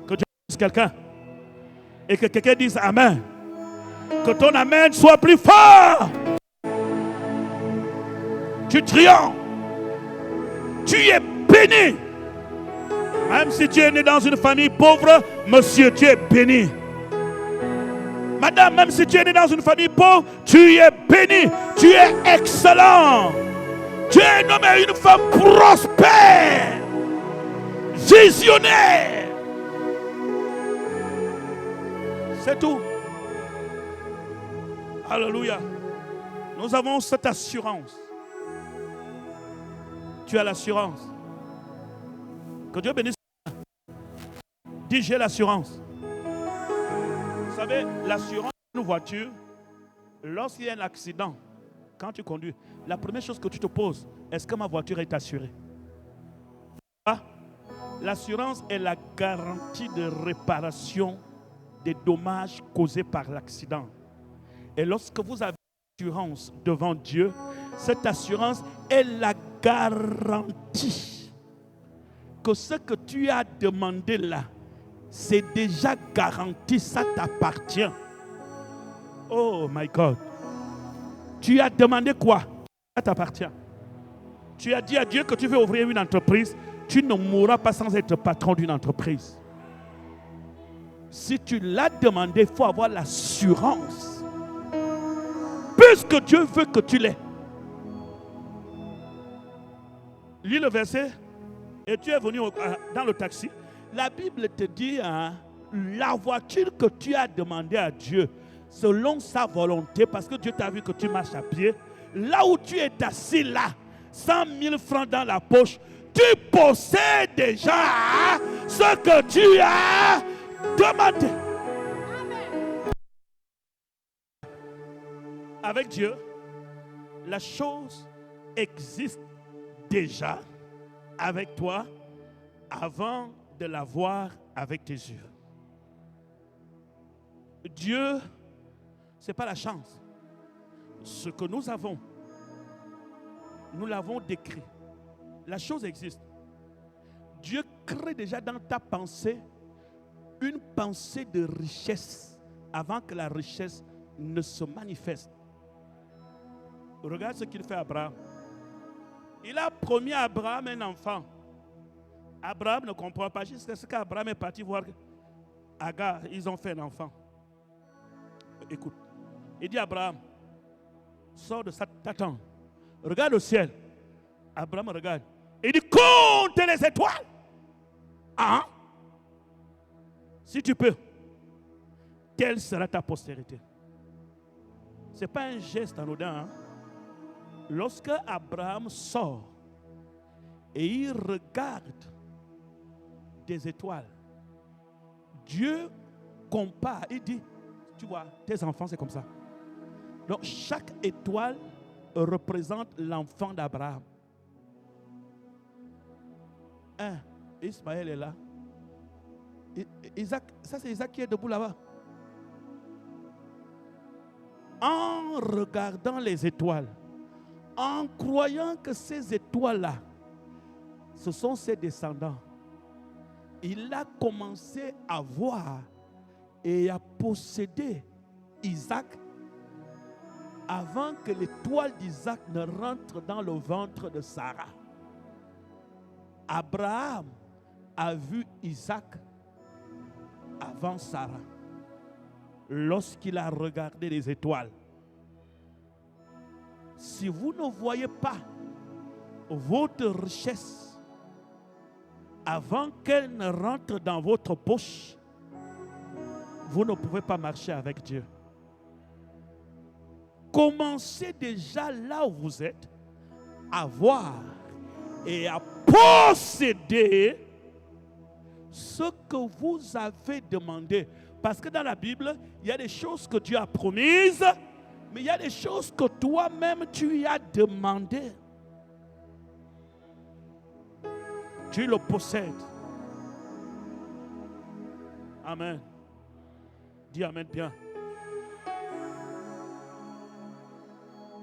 Que Dieu dise quelqu'un. Et que quelqu'un dise amen. Que ton amen soit plus fort. Tu triomphes. Tu es béni. Même si tu es né dans une famille pauvre, monsieur, tu es béni. Madame, même si tu es né dans une famille pauvre, tu es béni. Tu es excellent. Tu es un homme et une femme prospère, visionnaire. C'est tout. Alléluia. Nous avons cette assurance. Tu as l'assurance. Que Dieu bénisse. Dis, j'ai l'assurance. Vous savez, l'assurance d'une voiture, lorsqu'il y a un accident, quand tu conduis, la première chose que tu te poses, est-ce que ma voiture est assurée? L'assurance est la garantie de réparation des dommages causés par l'accident. Et lorsque vous avez l'assurance devant Dieu, cette assurance est la garantie que ce que tu as demandé là, c'est déjà garanti, ça t'appartient. Oh my God. Tu as demandé quoi? Ça t'appartient. Tu as dit à Dieu que tu veux ouvrir une entreprise. Tu ne mourras pas sans être patron d'une entreprise. Si tu l'as demandé, il faut avoir l'assurance. Puisque Dieu veut que tu l'aies. Lis le verset. Et tu es venu dans le taxi. La Bible te dit, hein, la voiture que tu as demandé à Dieu, selon sa volonté, parce que Dieu t'a vu que tu marches à pied, là où tu es assis là, 100 000 francs dans la poche, tu possèdes déjà ce que tu as demandé. Amen. Avec Dieu, la chose existe déjà avec toi avant de la voir avec tes yeux. Dieu, ce n'est pas la chance. Ce que nous avons, nous l'avons décrit. La chose existe. Dieu crée déjà dans ta pensée une pensée de richesse avant que la richesse ne se manifeste. Regarde ce qu'il fait à Abraham. Il a promis à Abraham un enfant. Abraham ne comprend pas jusqu'à ce qu'Abraham est parti voir Agar. Ils ont fait un enfant. Écoute, il dit à Abraham, sors de ta tente, regarde le ciel. Abraham regarde. Il dit, compte les étoiles. Ah, si tu peux, quelle sera ta postérité? Ce n'est pas un geste anodin. Hein? Lorsque Abraham sort et il regarde des étoiles, Dieu compare, il dit, tu vois, tes enfants c'est comme ça. Donc chaque étoile représente l'enfant d'Abraham. Ismaël est là. Isaac, ça c'est Isaac qui est debout là-bas. En regardant les étoiles, en croyant que ces étoiles-là, ce sont ses descendants, il a commencé à voir et à posséder Isaac avant que l'étoile d'Isaac ne rentre dans le ventre de Sarah. Abraham a vu Isaac avant Sarah. lorsqu'il a regardé les étoiles. Si vous ne voyez pas votre richesse avant qu'elle ne rentre dans votre poche, vous ne pouvez pas marcher avec Dieu. Commencez déjà là où vous êtes à voir et à posséder ce que vous avez demandé. Parce que dans la Bible, il y a des choses que Dieu a promises, mais il y a des choses que toi-même tu as demandé. Tu le possèdes. Amen. Dis Amen bien.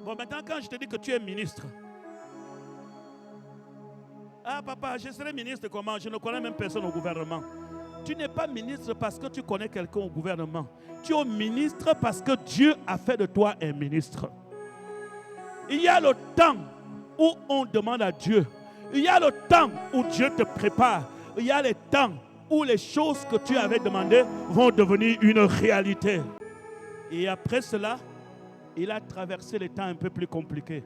Bon, maintenant, quand je te dis que tu es ministre, ah papa, je serai ministre comment? Je ne connais même personne au gouvernement. Tu n'es pas ministre parce que tu connais quelqu'un au gouvernement. Tu es ministre parce que Dieu a fait de toi un ministre. Il y a le temps où on demande à Dieu. Il y a le temps où Dieu te prépare. Il y a le temps où les choses que tu avais demandées vont devenir une réalité. Et après cela, il a traversé les temps un peu plus compliqués.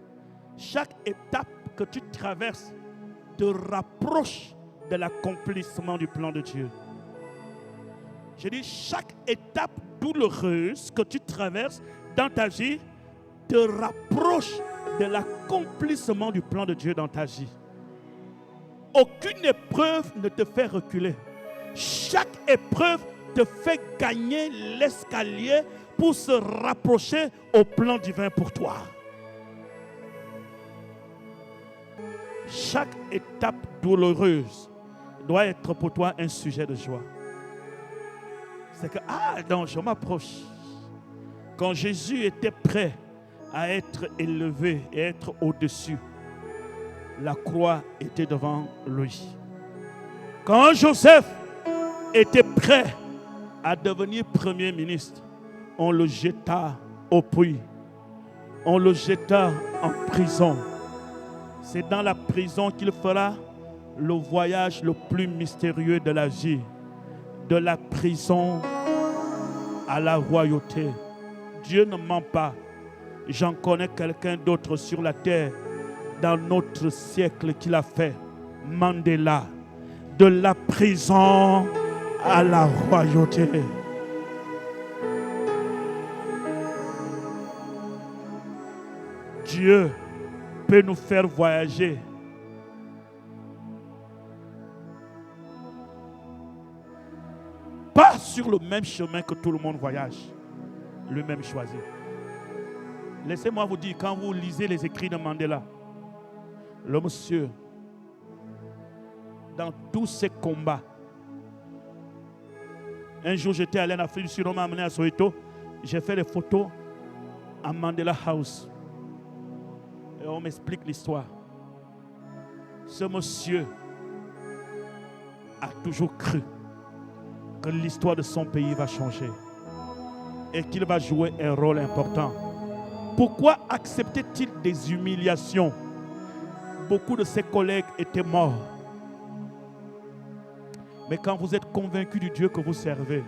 Chaque étape que tu traverses te rapproche de l'accomplissement du plan de Dieu. Je dis, chaque étape douloureuse que tu traverses dans ta vie te rapproche de l'accomplissement du plan de Dieu dans ta vie. Aucune épreuve ne te fait reculer. Chaque épreuve te fait gagner l'escalier pour se rapprocher au plan divin pour toi. Chaque étape douloureuse doit être pour toi un sujet de joie. C'est que, non, je m'approche. Quand Jésus était prêt à être élevé et être au-dessus, la croix était devant lui. Quand Joseph était prêt à devenir premier ministre, on le jeta au puits. On le jeta en prison. C'est dans la prison qu'il fera le voyage le plus mystérieux de la vie. De la prison à la royauté. Dieu ne ment pas. J'en connais quelqu'un d'autre sur la terre dans notre siècle qu'il a fait. Mandela. De la prison à la royauté. Dieu peut nous faire voyager. Pas sur le même chemin que tout le monde voyage. Lui-même choisi. Laissez-moi vous dire, quand vous lisez les écrits de Mandela, le monsieur, dans tous ses combats, un jour j'étais allé en Afrique du Sud, on m'a amené à Soweto, j'ai fait des photos à Mandela House. Et on m'explique l'histoire. Ce monsieur a toujours cru que l'histoire de son pays va changer et qu'il va jouer un rôle important. Pourquoi acceptait-il des humiliations? Beaucoup de ses collègues étaient morts. Mais quand vous êtes convaincu du Dieu que vous servez,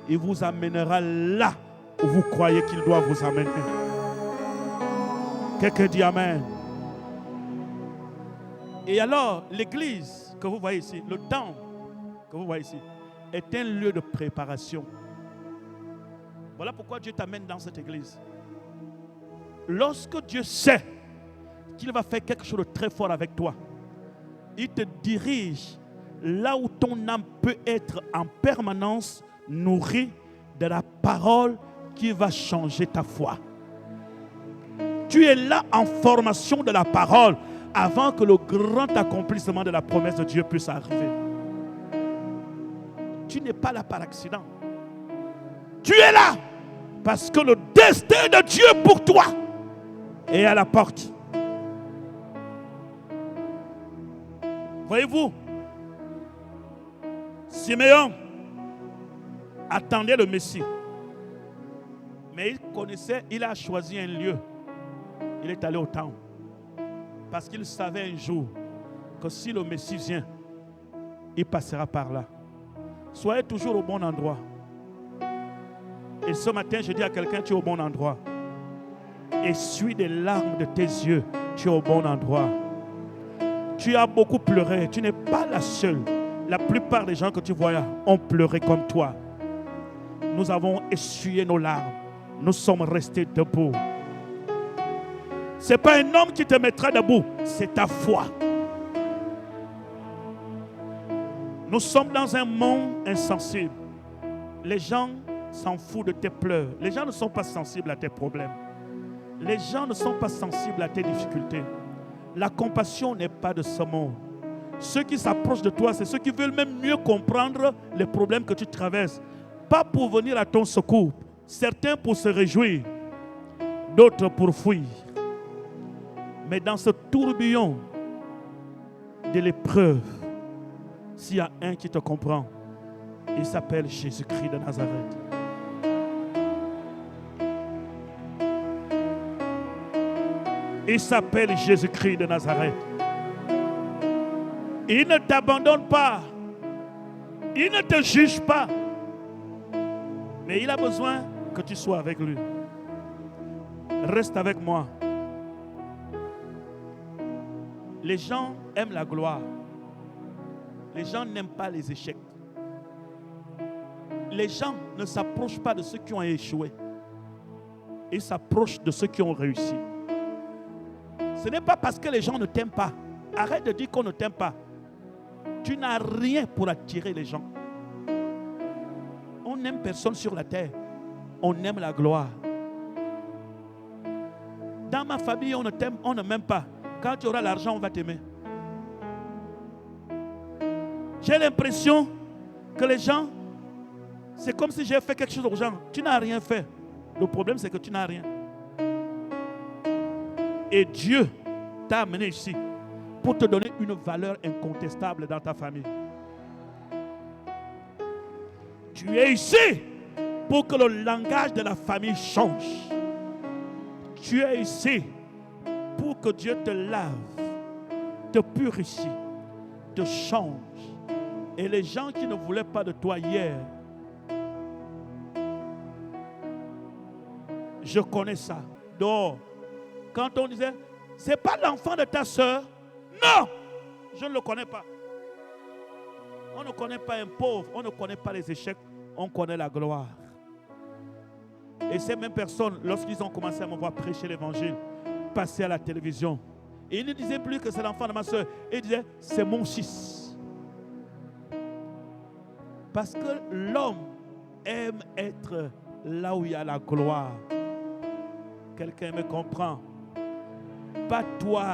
il vous amènera là où vous croyez qu'il doit vous amener. Quelqu'un dit Amen. Et alors, l'église que vous voyez ici, le temple que vous voyez ici, est un lieu de préparation. Voilà pourquoi Dieu t'amène dans cette église. Lorsque Dieu sait qu'il va faire quelque chose de très fort avec toi, il te dirige là où ton âme peut être en permanence nourrie de la parole qui va changer ta foi. Tu es là en formation de la parole avant que le grand accomplissement de la promesse de Dieu puisse arriver. Tu n'es pas là par accident. Tu es là parce que le destin de Dieu pour toi est à la porte. Voyez-vous, Siméon attendait le Messie. Mais il connaissait, il a choisi un lieu. Il est allé au temple. Parce qu'il savait un jour que si le Messie vient, il passera par là. Soyez toujours au bon endroit. Et ce matin, je dis à quelqu'un, tu es au bon endroit. Essuie des larmes de tes yeux, tu es au bon endroit. Tu as beaucoup pleuré, tu n'es pas la seule. La plupart des gens que tu vois ont pleuré comme toi. Nous avons essuyé nos larmes. Nous sommes restés debout. Ce n'est pas un homme qui te mettra debout, c'est ta foi. Nous sommes dans un monde insensible. Les gens s'en foutent de tes pleurs. Les gens ne sont pas sensibles à tes problèmes. Les gens ne sont pas sensibles à tes difficultés. La compassion n'est pas de ce monde. Ceux qui s'approchent de toi, c'est ceux qui veulent même mieux comprendre les problèmes que tu traverses. Pas pour venir à ton secours. Certains pour se réjouir, d'autres pour fuir. Mais dans ce tourbillon de l'épreuve, s'il y a un qui te comprend, il s'appelle Jésus-Christ de Nazareth. Il s'appelle Jésus-Christ de Nazareth. Il ne t'abandonne pas. Il ne te juge pas. Mais il a besoin que tu sois avec lui. Reste avec moi. Les gens aiment la gloire. Les gens n'aiment pas les échecs. Les gens ne s'approchent pas de ceux qui ont échoué. Ils s'approchent de ceux qui ont réussi. Ce n'est pas parce que les gens ne t'aiment pas. Arrête de dire qu'on ne t'aime pas. Tu n'as rien pour attirer les gens. On n'aime personne sur la terre. On aime la gloire. Dans ma famille, on ne t'aime, on ne m'aime pas. Quand tu auras l'argent, on va t'aimer. J'ai l'impression que les gens, c'est comme si j'ai fait quelque chose aux gens. Tu n'as rien fait. Le problème, c'est que tu n'as rien. Et Dieu t'a amené ici pour te donner une valeur incontestable dans ta famille. Tu es ici pour que le langage de la famille change. Tu es ici pour que Dieu te lave, te purifie, te change. Et les gens qui ne voulaient pas de toi hier, je connais ça. Donc, quand on disait, c'est pas l'enfant de ta soeur, non, je ne le connais pas. On ne connaît pas un pauvre, on ne connaît pas les échecs, on connaît la gloire. Et ces mêmes personnes, lorsqu'ils ont commencé à me voir prêcher l'évangile, passer à la télévision, et ils ne disaient plus que c'est l'enfant de ma soeur, ils disaient, c'est mon fils. Parce que l'homme aime être là où il y a la gloire. Quelqu'un me comprend? Bats-toi,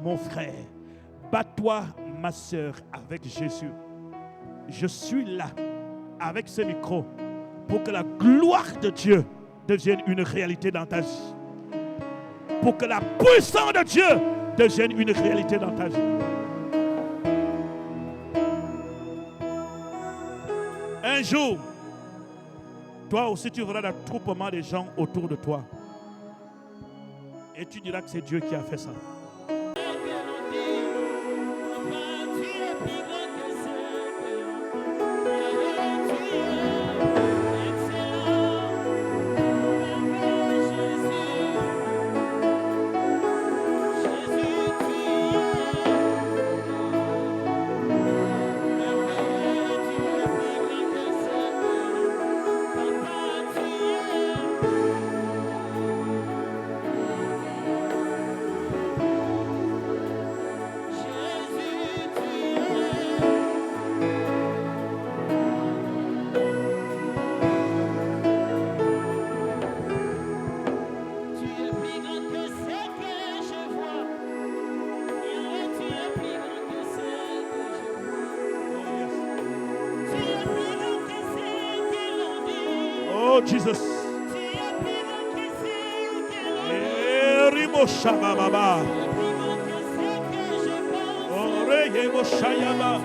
mon frère. Bats-toi, ma soeur, avec Jésus. Je suis là, avec ce micro, pour que la gloire de Dieu devienne une réalité dans ta vie. Pour que la puissance de Dieu devienne une réalité dans ta vie. Un jour, toi aussi tu verras l'attroupement des gens autour de toi. Et tu diras que c'est Dieu qui a fait ça. Oh Jesus. Erimo Shababa. Oreyemo Shayaba.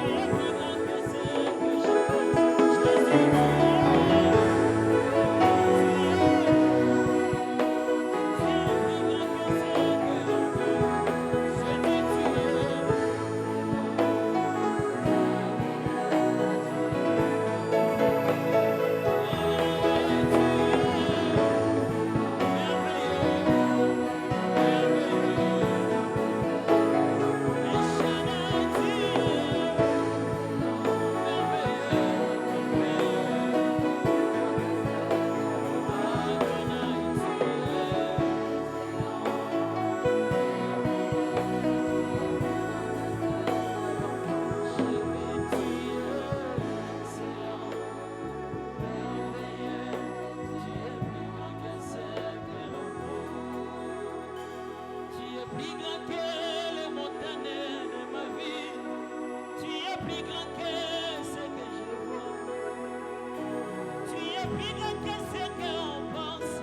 plus grand que ce que je vois. Tu es plus grand que ce qu'on pense.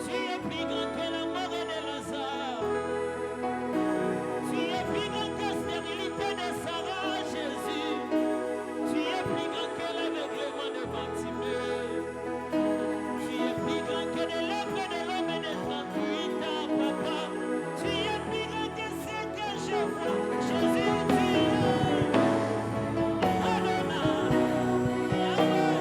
Tu es plus grand que la mort de Lazare. Tu es plus grand que la stérilité de Sarah, Jésus. Tu es plus grand que l'aveuglement de Bartimée. Tu es plus grand que de l'œuvre de l'homme de 38 ans, papa. Tu es plus grand que ce que je vois. Jésus, tu es Adonai, Yahweh.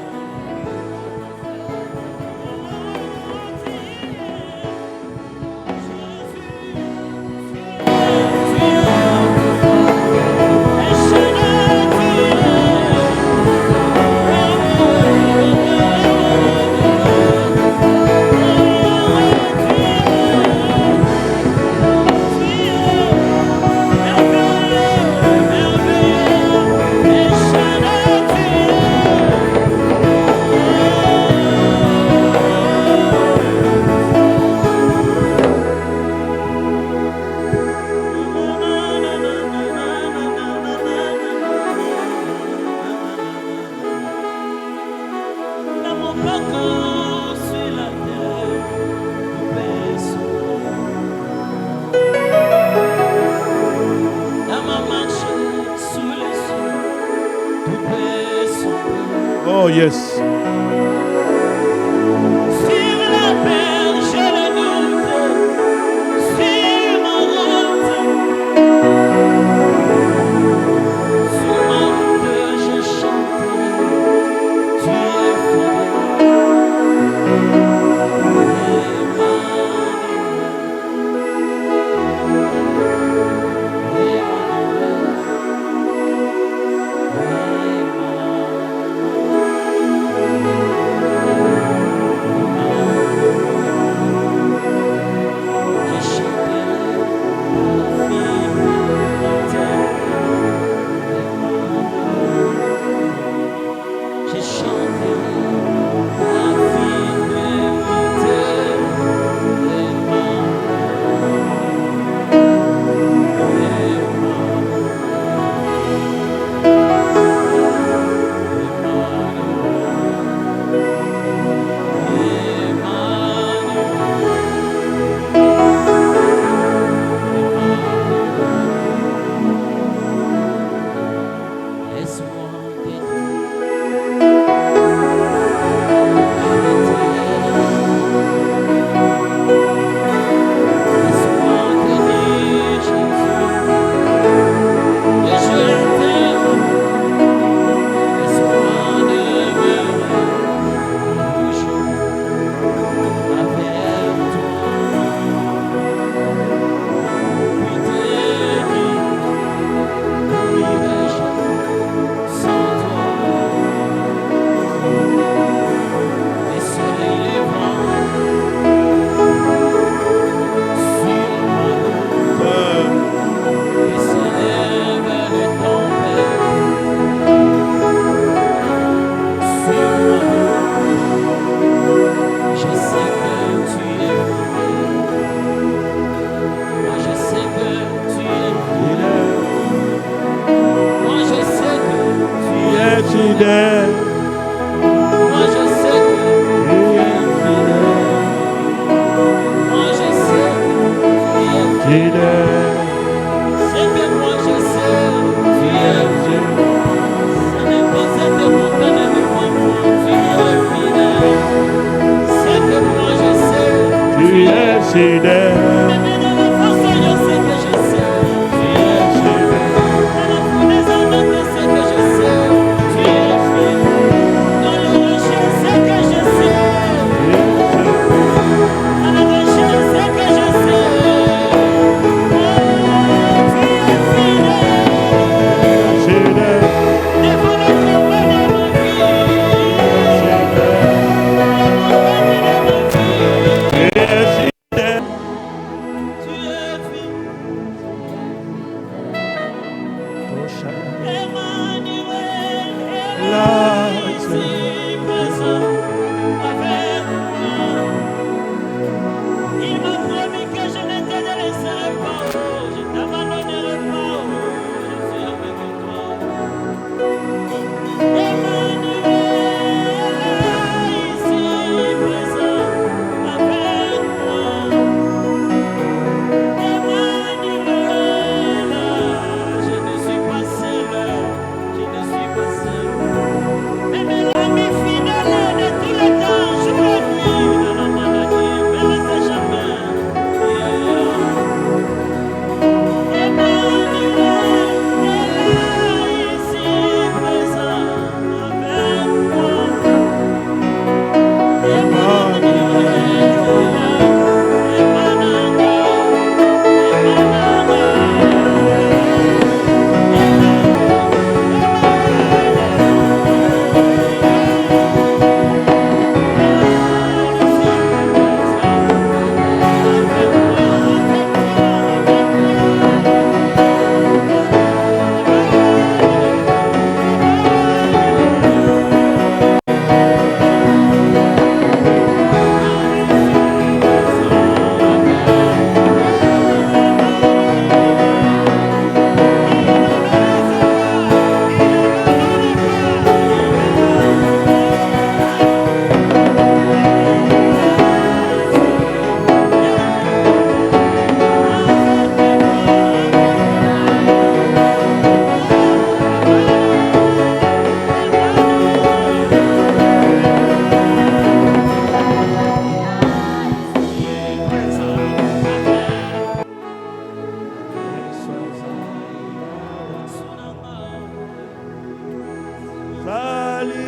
Dans mon parcours sur la terre, tout peut s'oublier. Dans ma marche sous les cieux, tout peut s'oublier. Oh yes. Sur la berge, le doute, sur ma route, je chanterai, tu es je chanterai la fidélité laisse-moi t'aider. Laisse-moi t'aider, Jésus, et je t'aime. Laisse-moi demeurer toujours avec toi. Puis t'aider, où irai-je sans toi? Les soleils levant sur ma route, et s'élève le tempête sur ma route. Je sais que tu es fidèle. Moi je sais que tu es fidèle. Moi je sais que tu es fidèle. Moi je sais que tu es fidèle. Moi je sais que tu es fidèle. C'est que moi je sais que tu es fidèle. Ce n'est pas cette montagne de moi, tu es fidèle. C'est que moi je sais que tu es fidèle. Mais dans la force, je sais que je sais que tu es fidèle. Dans la fournaise ardente, c'est que je sais que tu es fidèle. Dans le rocher, c'est que je sais. Dans le rocher, c'est que je sais. Oh, tu es fidèle. Devant le combat de ma vie. Je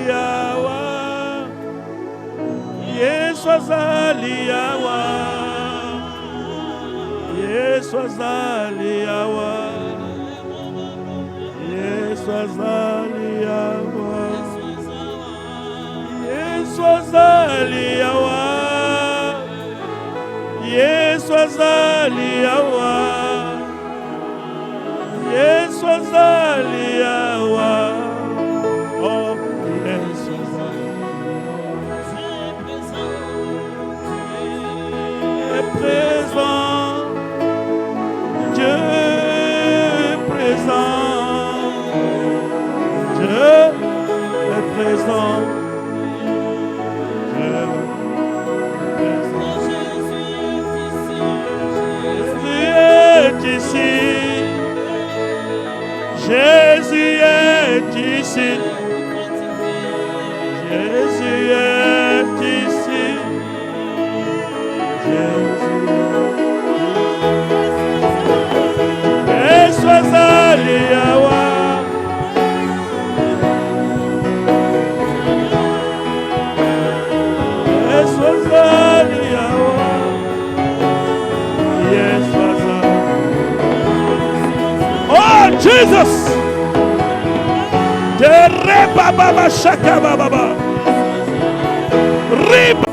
yawa. Yesu azali yawa. Yesu azali yawa. Yesu azali yawa. Yesu azali yawa. Yesu azali yawa. Yesu azali yawa. Oh, Yesu azali. Est présent. Dieu est présent. Dieu est présent. Jésus est ici. Jésus est ici. Jésus azali yawa. Yesu azali yawa. Yesu azali. Oh Jesus! Reba baba shaka baba. Reba.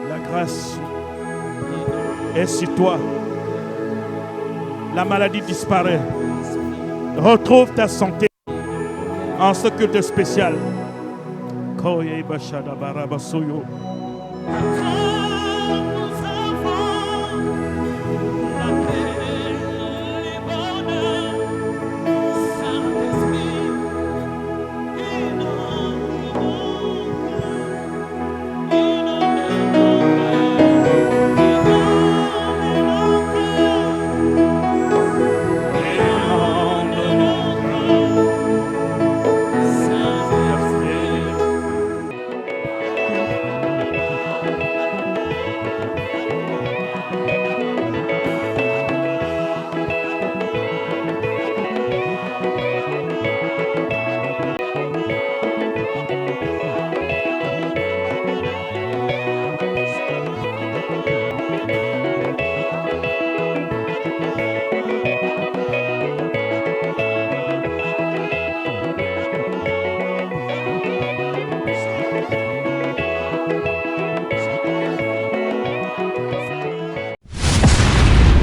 La grâce est sur toi. La maladie disparaît. Retrouve ta santé en ce culte spécial. Koye bashada barabasoyo.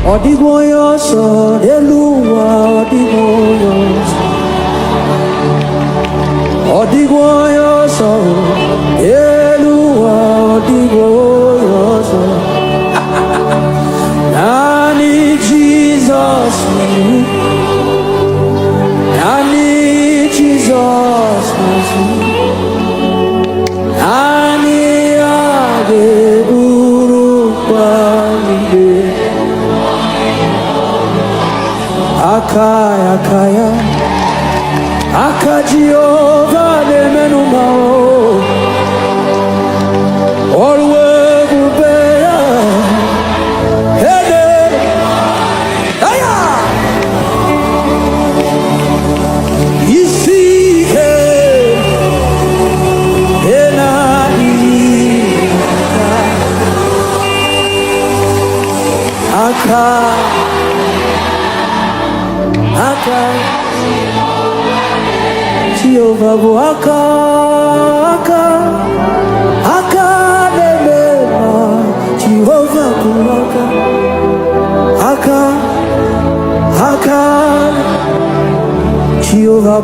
Odigoyoso, Eluwa, Odigoyoso. Odigoyoso, Eluwa, Odigoyoso. Nani Jesus, Nani Jesus, Nani Adeburu Kwalide. Akaya, Akaya, Akajioga de Menumao, always Ubea, Hede, Aya, Isi, Enani, Akaya. Jehovah Waka, Nemema, Jehovah Waka, Jehovah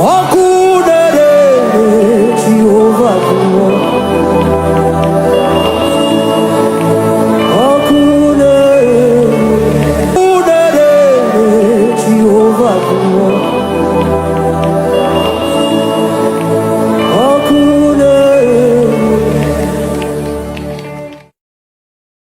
Waku, Dere, Jehovah Jehovah